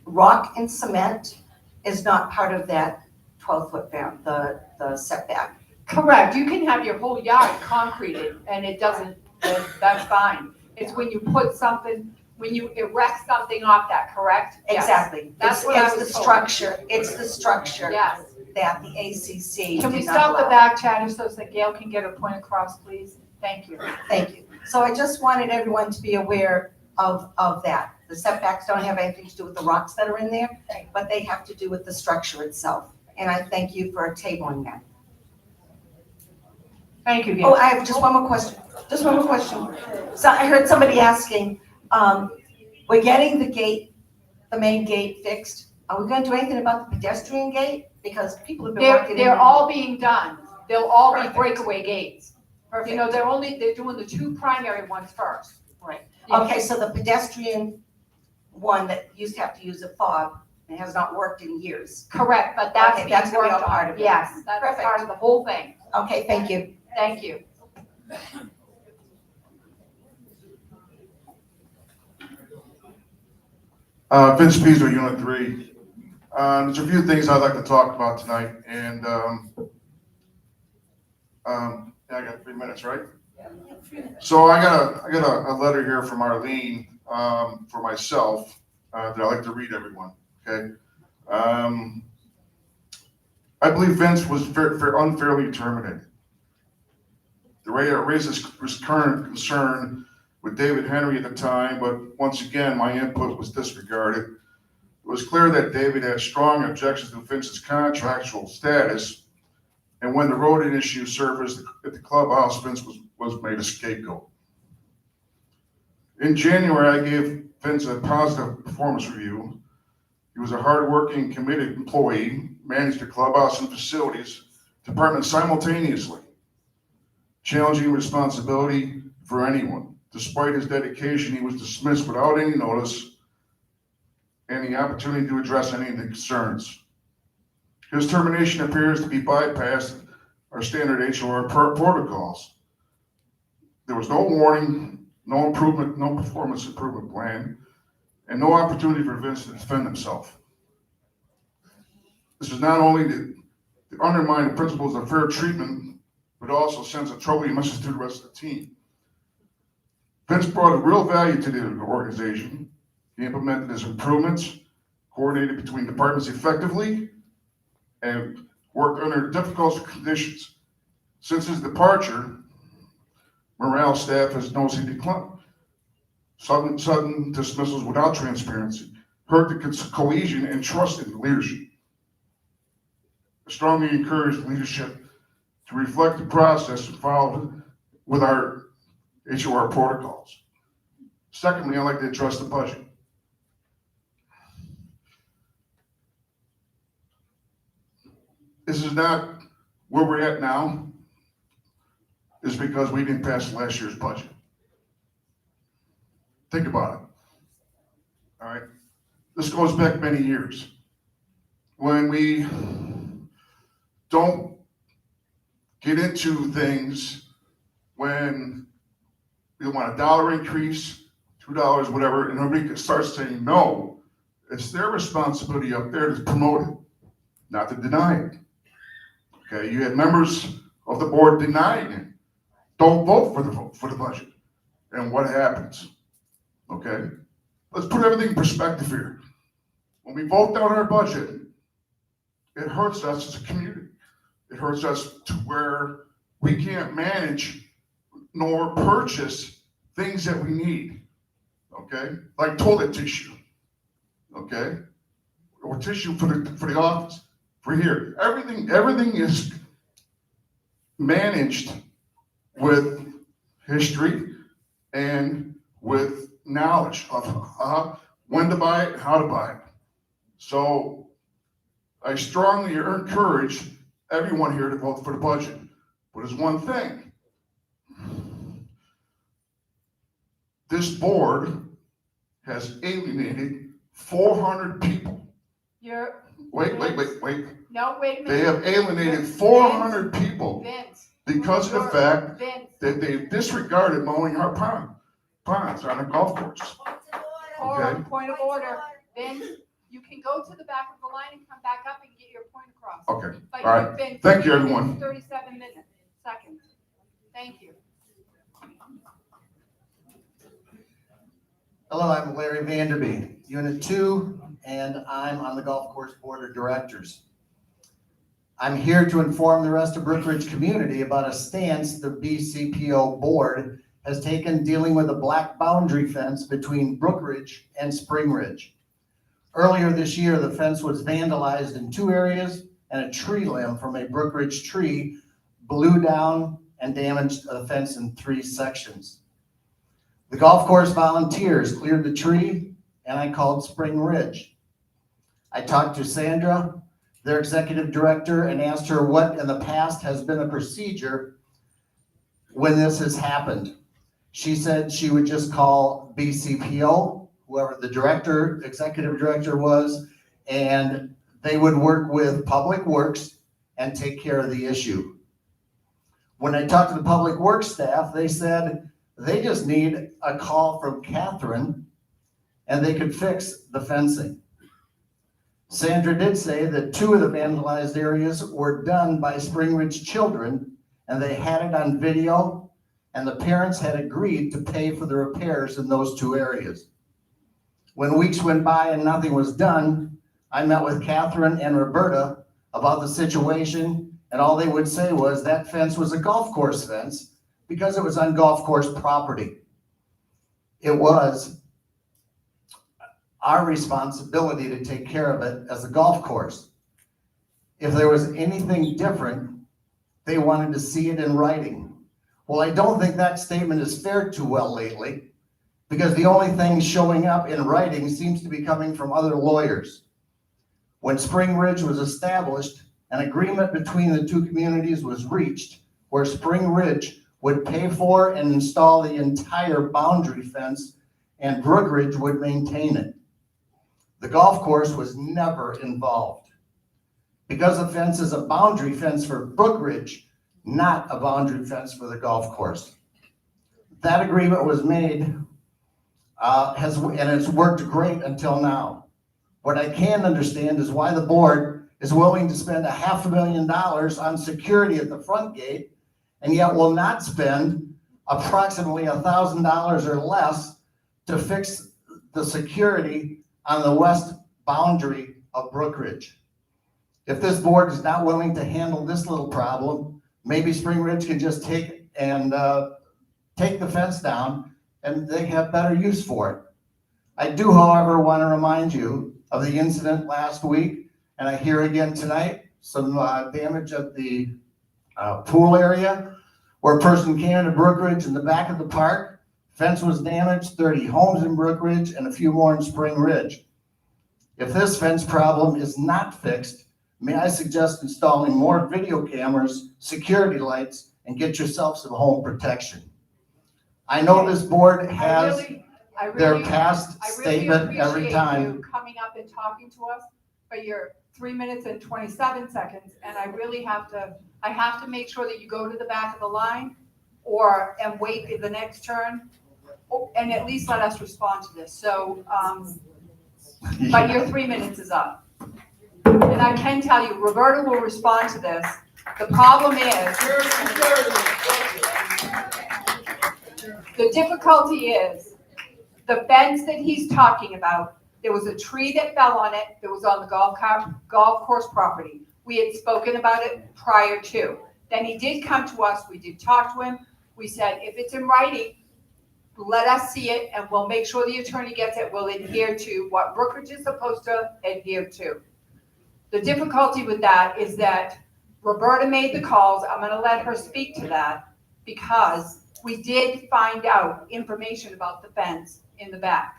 rock and cement is not part of that 12-foot the setback. Correct, you can have your whole yard concreted and it doesn't, that's fine. It's when you put something, when you erect something off that, correct? Yes. Exactly. That's what I It's was the told. structure, it's the structure Yes. that the ACC Can we did not stop the allow. back chatter so that Gail can get her point across, please? Thank you. Thank you. So I just wanted everyone to be aware of that. The setbacks don't have anything to do with the rocks that are in there, but they have to do with the structure itself. And I thank you for tabling that. Thank you, Oh, Gail. I have just one more question. Just one more question. So I heard somebody asking, we're getting the main gate fixed. Are we going to do anything about the pedestrian gate? Because people have been walking in. They're all being done. They'll all be Perfect. breakaway gates. Perfect. You know, they're doing the two primary ones first. Right. Yeah. Okay, so the pedestrian one that used to have to use a fob, it has not worked in years. Correct, but that's Okay, being that's gonna be worked all part on. of it. Yes, that's Perfect. part of the whole thing. Okay, thank you. Thank you. Vince Pizzo, Unit 3. There's a few things I'd like to talk about tonight, and I got 3 minutes, right? So I got a letter here from Arlene for myself that I'd like to read everyone. Okay. I believe Vince was unfairly terminated. The raises current concern with David Henry at the time, but once again, my input was disregarded. It was clear that David had strong objections to Vince's contractual status, and when the road issue surfaced at the clubhouse, Vince was made a scapegoat. In January, I gave Vince a positive performance review. He was a hardworking, committed employee, managed the clubhouse and facilities department simultaneously. Challenging responsibility for anyone. Despite his dedication, he was dismissed without any notice and the opportunity to address any of the concerns. His termination appears to be bypassed our standard HR protocols. There was no warning, no improvement, no performance improvement plan, and no opportunity for Vince to defend himself. This is not only to undermine the principles of fair treatment, but also sends a troubling message to the rest of the team. Vince brought a real value to the organization. He implemented his improvements, coordinated between departments effectively, and worked under difficult conditions. Since his departure, morale staff has noticeably declined. Sudden dismissals without transparency hurt the cohesion and trust in leadership. I strongly encourage leadership to reflect the process and follow with our HR protocols. Secondly, I'd like to address the budget. This is not where we're at now, is because we didn't pass last year's budget. Think about it. All right. This goes back many years. When we don't get into things when we want a $1 increase, $2, whatever, and nobody starts saying no, it's their responsibility up there to promote it, not to deny it. Okay, you had members of the board denying it. Don't vote for the budget. And what happens? Okay, let's put everything in perspective here. When we vote down our budget, it hurts us as a community. It hurts us to where we can't manage nor purchase things that we need. okay? Like toilet tissue, okay? Or tissue for the office, for here. Everything is managed with history and with knowledge of when to buy it, how to buy it. So I strongly encourage everyone here to vote for the budget. But there's one thing. This board has alienated 400 people. You're, Wait. no, wait a minute. They have alienated 400 people Vince. because of the fact Vince. that they've disregarded mowing our ponds on a golf course. Okay. Point of order. Vince, you can go to the back of the line and come back up and get your point across. Okay, But all right. you've been Thank you, 3 minutes, everyone. 37 seconds. Thank you. Hello, I'm Larry Vanderby, Unit 2, and I'm on the Golf Course Board of Directors. I'm here to inform the rest of Brookridge community about a stance the BCPO board has taken dealing with a black boundary fence between Brookridge and Spring Ridge. Earlier this year, the fence was vandalized in 2 areas, and a tree limb from a Brookridge tree blew down and damaged the fence in 3 sections. The golf course volunteers cleared the tree, and I called Spring Ridge. I talked to Sandra, their executive director, and asked her what in the past has been a procedure when this has happened. She said she would just call BCPO, whoever the executive director was, and they would work with Public Works and take care of the issue. When I talked to the Public Works staff, they said they just need a call from Catherine and they could fix the fencing. Sandra did say that 2 of the vandalized areas were done by Spring Ridge children, and they had it on video, and the parents had agreed to pay for the repairs in those 2 areas. When weeks went by and nothing was done, I met with Catherine and Roberta about the situation, and all they would say was that fence was a golf course fence because it was on golf course property. It was our responsibility to take care of it as a golf course. If there was anything different, they wanted to see it in writing. Well, I don't think that statement has fared too well lately, because the only thing showing up in writing seems to be coming from other lawyers. When Spring Ridge was established, an agreement between the 2 communities was reached where Spring Ridge would pay for and install the entire boundary fence, and Brookridge would maintain it. The golf course was never involved. Because the fence is a boundary fence for Brookridge, not a boundary fence for the golf course. That agreement was made, and it's worked great until now. What I can understand is why the board is willing to spend $500,000 on security at the front gate, and yet will not spend approximately $1,000 or less to fix the security on the west boundary of Brookridge. If this board is not willing to handle this little problem, maybe Spring Ridge can just take the fence down and they have better use for it. I do, however, want to remind you of the incident last week, and I hear again tonight, some damage at the pool area where a person came to Brookridge in the back of the park. Fence was damaged, 30 homes in Brookridge and a few more in Spring Ridge. If this fence problem is not fixed, may I suggest installing more video cameras, security lights, and get yourself some home protection. I know this board has their past statement every time. I really appreciate you coming up and talking to us, but you're 3 minutes and 27 seconds, and I really have to make sure that you go to the back of the line and wait for the next turn, and at least let us respond to this. So, but your 3 minutes is up. And I can tell you, Roberta will respond to this. The problem is, the difficulty is, the fence that he's talking about, there was a tree that fell on it that was on the golf course property. We had spoken about it prior to. Then he did come to us, we did talk to him. We said, if it's in writing, let us see it, and we'll make sure the attorney gets it. We'll adhere to what Brookridge is supposed to adhere to. The difficulty with that is that Roberta made the calls. I'm gonna let her speak to that, because we did find out information about the fence in the back.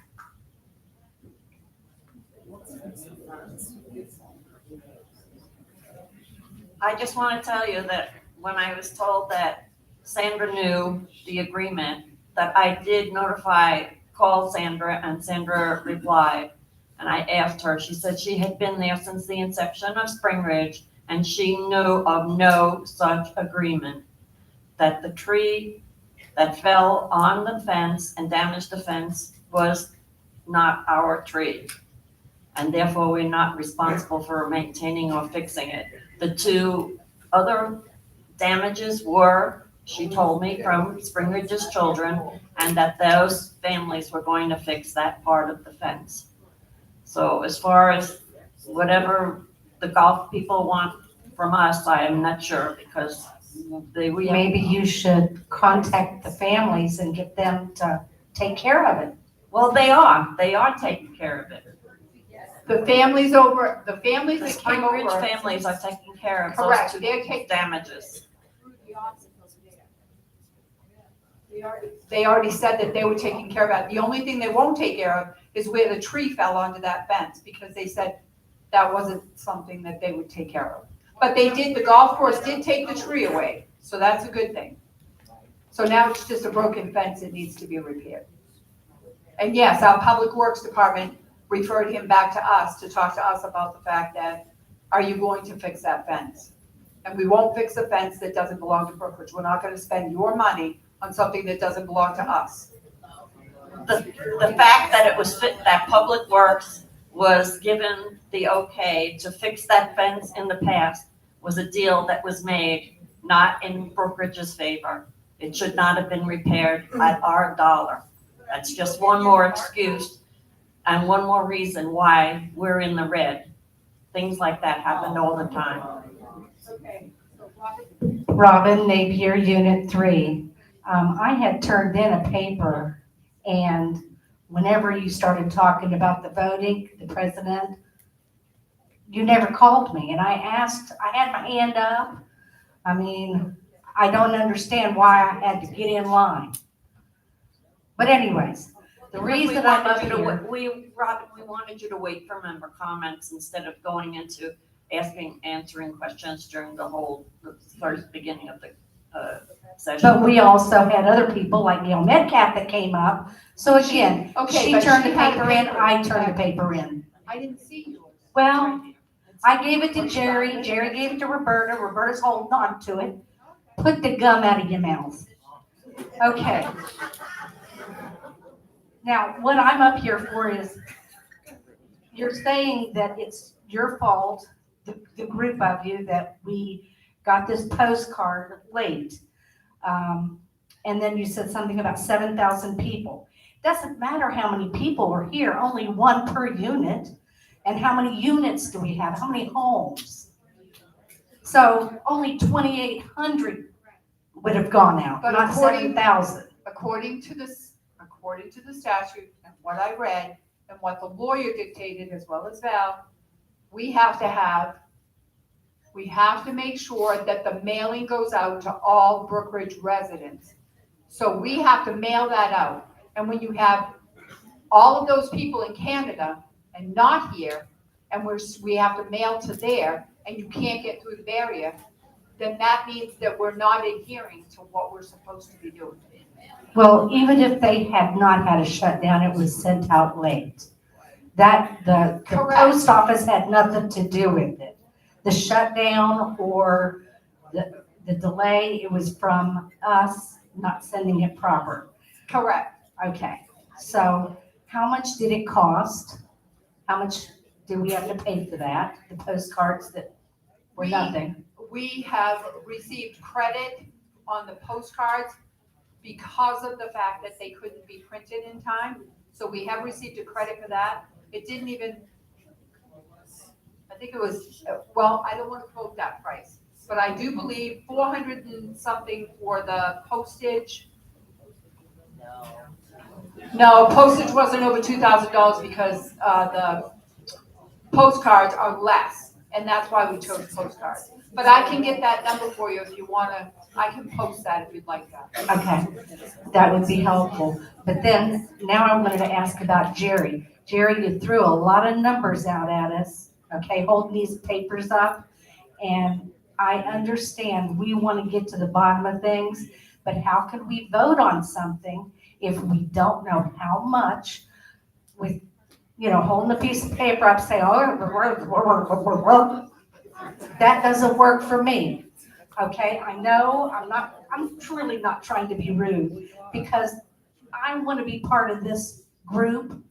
I just want to tell you that when I was told that Sandra knew the agreement, that I did call Sandra, and Sandra replied. And I asked her, she said she had been there since the inception of Spring Ridge, and she knew of no such agreement, that the tree that fell on the fence and damaged the fence was not our tree. And therefore, we're not responsible for maintaining or fixing it. The two other damages were, she told me, from Spring Ridge's children, and that those families were going to fix that part of the fence. So as far as whatever the golf people want from us, I am not sure, because Maybe you should contact the families and get them to take care of it. Well, they are taking care of it. The families that The came Spring Ridge over. families are taking care of those Correct, two they're taking. damages. They already said that they were taking care of that. The only thing they won't take care of is where the tree fell onto that fence, because they said that wasn't something that they would take care of. But they did, the golf course did take the tree away, so that's a good thing. So now it's just a broken fence that needs to be repaired. And yes, our Public Works Department referred him back to us to talk to us about the fact that, are you going to fix that fence? And we won't fix a fence that doesn't belong to Brookridge. We're not gonna spend your money on something that doesn't belong to us. The fact that it was that Public Works was given the okay to fix that fence in the past was a deal that was made not in Brookridge's favor. It should not have been repaired at our dollar. That's just one more excuse and one more reason why we're in the red. Things like that happen all the time. Okay. Robin Napier, Unit 3. I had turned in a paper, and whenever you started talking about the voting, the president, you never called me, and I asked, I had my hand up. I mean, I don't understand why I had to get in line. But anyways, the reason I'm up here. Robin, we wanted you to wait for member comments instead of going into answering questions during the first beginning of the session. But we also had other people like Neil Metcalf that came up. So again, Okay, she but turned she the had a paper in, paper. I turned the paper in. I didn't see yours. Well, I gave it to Jerry, Jerry gave it to Roberta, Roberta's holding on to it. Put the gum out of your mouth. Okay. Now, what I'm up here for is, you're saying that it's your fault, the group of you, that we got this postcard late. And then you said something about 7,000 people. Doesn't matter how many people are here, only one per unit. And how many units do we have? How many homes? So only 2,800 would have gone out, But not 7,000. According to the statute and what I read and what the lawyer dictated, as well as Val, we have to make sure that the mailing goes out to all Brookridge residents. So we have to mail that out. And when you have all of those people in Canada and not here, and we have to mail to there, and you can't get through the barrier, then that means that we're not adhering to what we're supposed to be doing. Well, even if they had not had a shutdown, it was sent out late. The post office had nothing to do with it. The shutdown or the delay, it was from us not sending it proper. Correct. Okay, so how much did it cost? How much did we have to pay for that? The postcards that were nothing? We have received credit on the postcards because of the fact that they couldn't be printed in time. So we have received a credit for that. It didn't even, I think it was, well, I don't want to quote that price, but I do believe 400 and something for the postage. No, postage wasn't over $2,000 because the postcards are less, and that's why we chose postcards. But I can get that number for you if you wanna, I can post that if you'd like that. Okay, that would be helpful. But then, now I wanted to ask about Jerry. Jerry, you threw a lot of numbers out at us, okay, holding these papers up. And I understand we want to get to the bottom of things, but how can we vote on something if we don't know how much with, holding a piece of paper up, saying, oh, that doesn't work for me. Okay, I know, I'm truly not trying to be rude because I want to be part of this group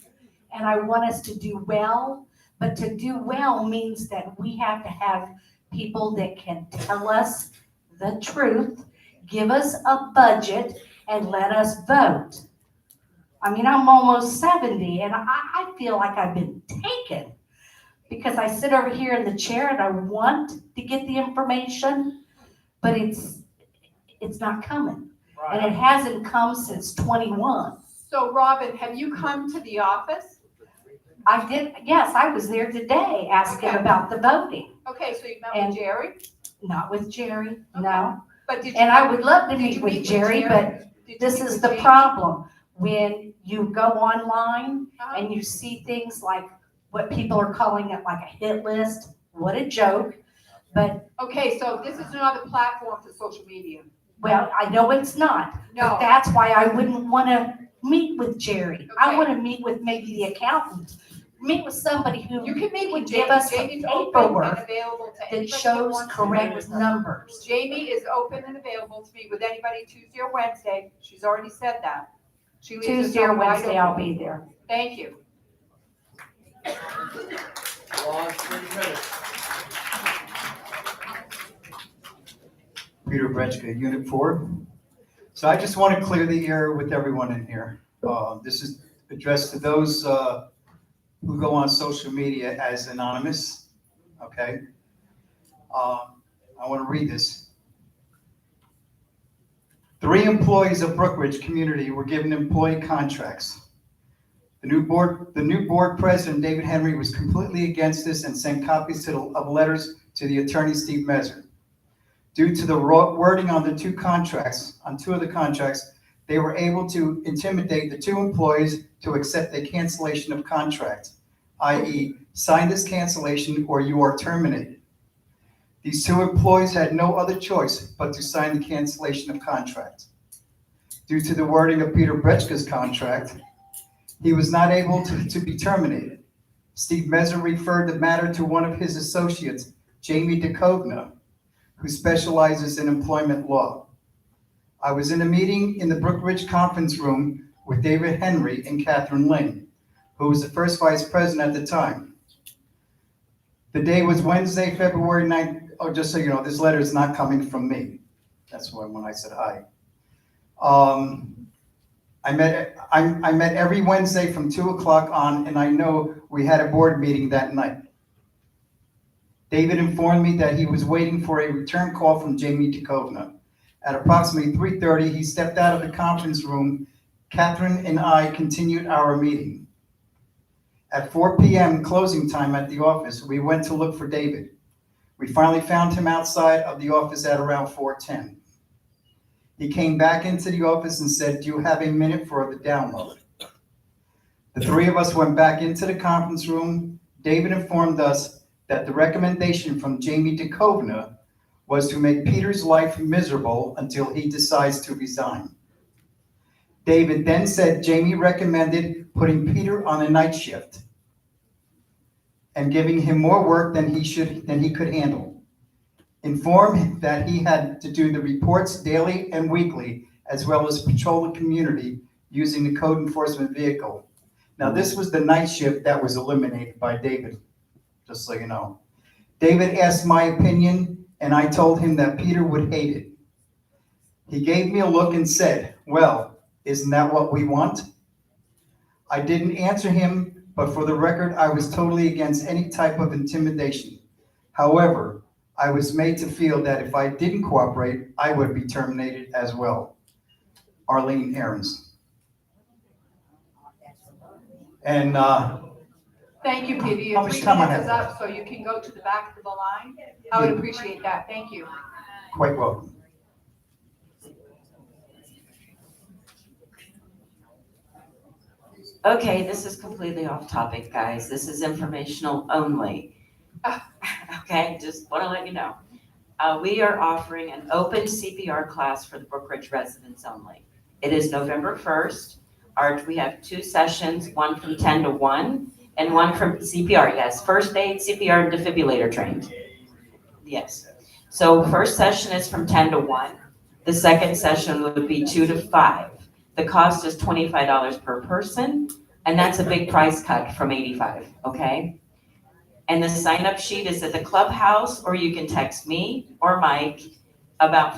and I want us to do well, but to do well means that we have to have people that can tell us the truth, give us a budget, and let us vote. I mean, I'm almost 70 and I feel like I've been taken because I sit over here in the chair and I want to get the information, but it's not coming. And it hasn't come since 21. So Robin, have you come to the office? I did, yes, I was there today asking about the voting. Okay, so you met And- with Jerry? Not with Jerry, no. But did you? And I would love to did meet you with meet Jerry, but Did you this meet is with the Jamie? problem. When you go online Uh-huh. and you see things like what people are calling it like a hit list, what a joke. But, Okay, so this is another platform for social media. well, I know it's not. No. But that's why I wouldn't want to meet with Jerry. I Okay. want to meet with maybe the accountant. Meet with somebody who You can meet with give Jamie. us the Jamie's open and paperwork available to that anybody shows wants to meet correct with her. numbers. Jamie is open and available to meet with anybody Tuesday or Wednesday. She's already said that. She leaves Tuesday or herself wide Wednesday, I'll open. be there. Thank you. Peter Brechka, Unit 4. So I just want to clear the air with everyone in here. This is addressed to those who go on social media as anonymous, okay? I want to read this. 3 employees of Brookridge Community were given employee contracts. The new board president, David Henry, was completely against this and sent copies of letters to the attorney, Steve Messer. Due to the wording on two of the contracts, they were able to intimidate the 2 employees to accept a cancellation of contract, i.e. sign this cancellation or you are terminated. These 2 employees had no other choice but to sign the cancellation of contract. Due to the wording of Peter Brechka's contract, he was not able to be terminated. Steve Messer referred the matter to one of his associates, Jamie DeCovna, who specializes in employment law. I was in a meeting in the Brookridge conference room with David Henry and Catherine Lane, who was the first vice president at the time. The day was Wednesday, February 9th. Oh, just so you know, this letter is not coming from me. That's why when I said hi. I met every Wednesday from 2 o'clock on, and I know we had a board meeting that night. David informed me that he was waiting for a return call from Jamie DeCovna. At approximately 3:30, he stepped out of the conference room. Catherine and I continued our meeting. At 4 p.m. closing time at the office, we went to look for David. We finally found him outside of the office at around 4:10. He came back into the office and said, "Do you have a minute for the download?" The 3 of us went back into the conference room. David informed us that the recommendation from Jamie DeCovna was to make Peter's life miserable until he decides to resign. David then said Jamie recommended putting Peter on a night shift and giving him more work than he could handle. Informed him that he had to do the reports daily and weekly, as well as patrol the community using the code enforcement vehicle. Now, this was the night shift that was eliminated by David, just so you know. David asked my opinion, and I told him that Peter would hate it. He gave me a look and said, "Well, isn't that what we want?" I didn't answer him, but for the record, I was totally against any type of intimidation. However, I was made to feel that if I didn't cooperate, I would be terminated as well. Arlene Ahrens. And, Thank you, Peter. How Your much 3 time I minutes is have? up, so you can go to the back of the line. I would appreciate that. Thank you. quite welcome. Okay, this is completely off topic, guys. This is informational only. Okay, just want to let you know. We are offering an open CPR class for the Brookridge residents only. It is November 1st. We have 2 sessions, one from 10 to 1 and one from CPR, yes, first aid, CPR, and defibrillator trained. Yes. So first session is from 10 to 1. The second session would be 2 to 5. The cost is $25 per person, and that's a big price cut from $85, okay? And the sign-up sheet is at the clubhouse, or you can text me or Mike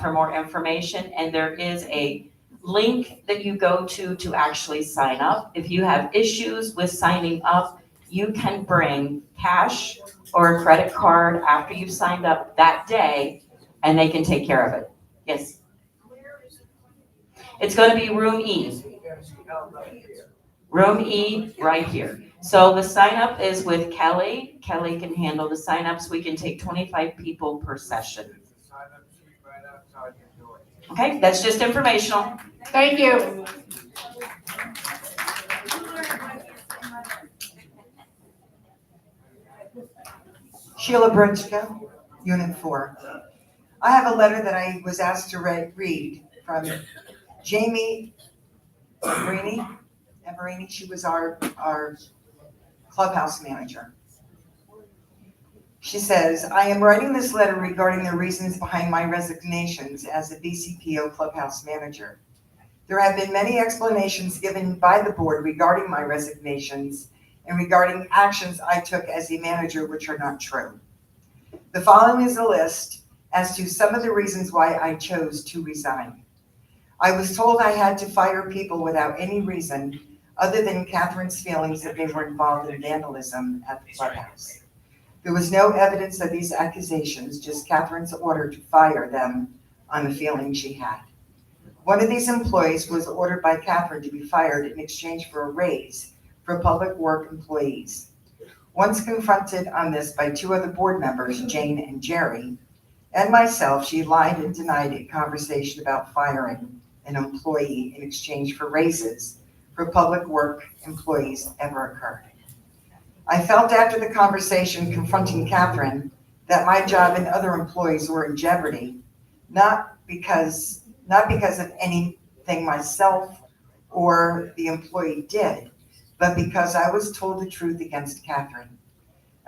for more information, and there is a link that you go to actually sign up. If you have issues with signing up, you can bring cash or a credit card after you've signed up that day, and they can take care of it. Yes? It's going to be room E. Room E right here. So the sign up is with Kelly. Kelly can handle the sign-ups. We can take 25 people per session. Okay, that's just informational. Thank you. Sheila Brinchko, Unit 4. I have a letter that I was asked to read from Jamie Everini. She was our clubhouse manager. She says, I am writing this letter regarding the reasons behind my resignations as a BCPO clubhouse manager. There have been many explanations given by the board regarding my resignations and regarding actions I took as a manager which are not true. The following is a list as to some of the reasons why I chose to resign. I was told I had to fire people without any reason other than Catherine's feelings that they were involved in vandalism at the clubhouse. There was no evidence of these accusations, just Catherine's order to fire them on the feeling she had. One of these employees was ordered by Catherine to be fired in exchange for a raise for public work employees. Once confronted on this by 2 other board members, Jane and Jerry, and myself, she lied and denied a conversation about firing an employee in exchange for raises for public work employees ever occurred. I felt after the conversation confronting Catherine that my job and other employees were in jeopardy, not because of anything myself or the employee did, but because I was told the truth against Catherine.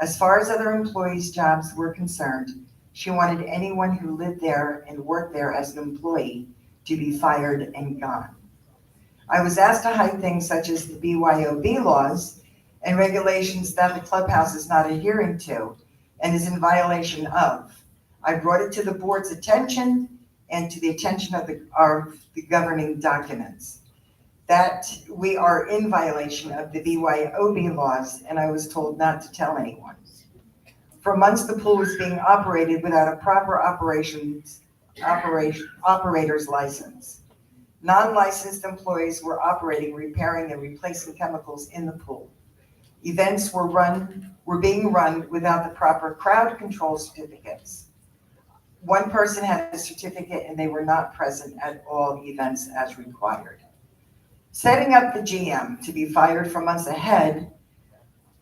As far as other employees' jobs were concerned, she wanted anyone who lived there and worked there as an employee to be fired and gone. I was asked to hide things such as the BYOB laws and regulations that the clubhouse is not adhering to and is in violation of. I brought it to the board's attention and to the attention of the governing documents that we are in violation of the BYOB laws, and I was told not to tell anyone. For months, the pool was being operated without a proper operator's license. Non-licensed employees were operating, repairing, and replacing chemicals in the pool. Events were being run without the proper crowd control certificates. One person had a certificate and they were not present at all events as required. Setting up the GM to be fired for months ahead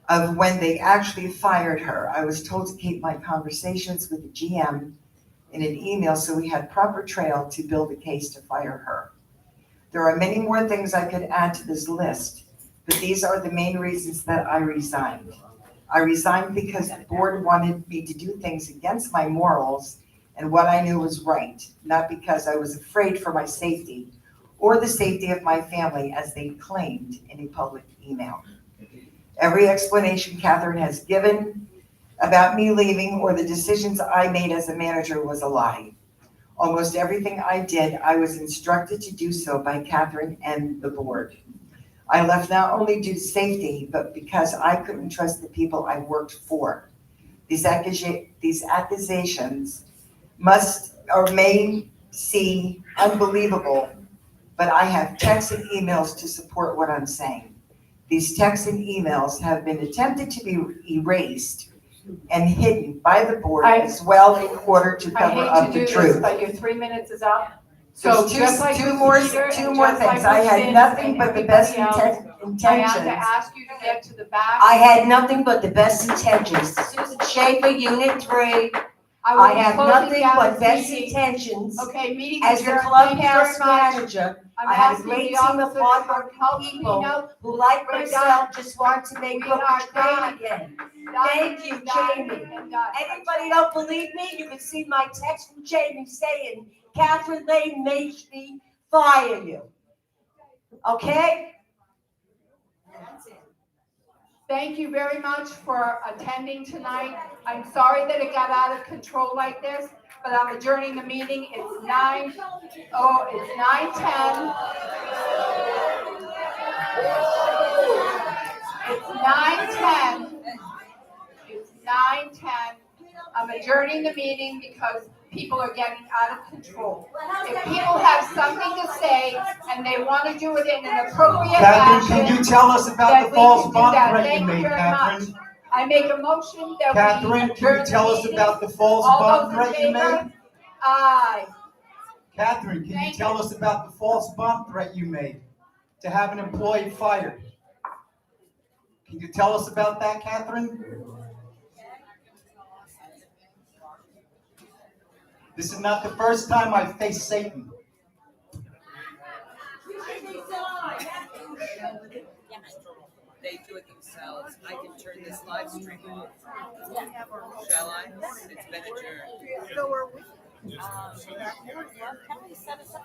of when they actually fired her, I was told to keep my conversations with the GM in an email so we had proper trail to build a case to fire her. There are many more things I could add to this list, but these are the main reasons that I resigned. I resigned because the board wanted me to do things against my morals and what I knew was right, not because I was afraid for my safety or the safety of my family as they claimed in a public email. Every explanation Catherine has given about me leaving or the decisions I made as a manager was a lie. Almost everything I did, I was instructed to do so by Catherine and the board. I left not only due to safety, but because I couldn't trust the people I worked for. These accusations must or may seem unbelievable, but I have texts and emails to support what I'm saying. These texts and emails have been attempted to be erased and hidden by the board as well in order to cover I hate up to the do this, truth. but your 3 minutes is up. So There's just like two with more Peter and things. just like I with had Vince nothing and but the best everybody else, I have to intentions. ask you to get to the back. I had nothing but the best intentions. Susan Schaefer, Unit 3. I will be have closing nothing down but this best meeting. intentions. Okay, meeting As the adjourned. Thank you very clubhouse much. manager, I'm I had a asking great the team of officers hardworking to help me people out. who, like We're myself, done. just want to make We Brookridge are great done. again. Done, Thank you, done, Jamie. and done. Anybody don't believe me, you can see my text from Jamie saying, Catherine Lane made me fire you. Okay? That's it. Thank you very much for attending tonight. I'm sorry that it got out of control like this, but I'm adjourning the meeting. It's 9:10. It's 9:10. I'm adjourning the meeting because people are getting out of control. If people have something to say and they want to do it in an appropriate Catherine, fashion, can you tell us about then the we false can do bond that. threat Thank you you made, very Catherine? much. I make a motion that we Catherine, adjourn can you the tell us meeting. about the false All bond those in threat you favor? made? Aye. Catherine, can you tell us about the false bond threat you made to have an employee fired? Can you tell us about that, Catherine? This is not the first time I've faced Satan. They do it themselves. I can turn this live stream off. Shall I? It's been adjourned. So are we? Can we set us up?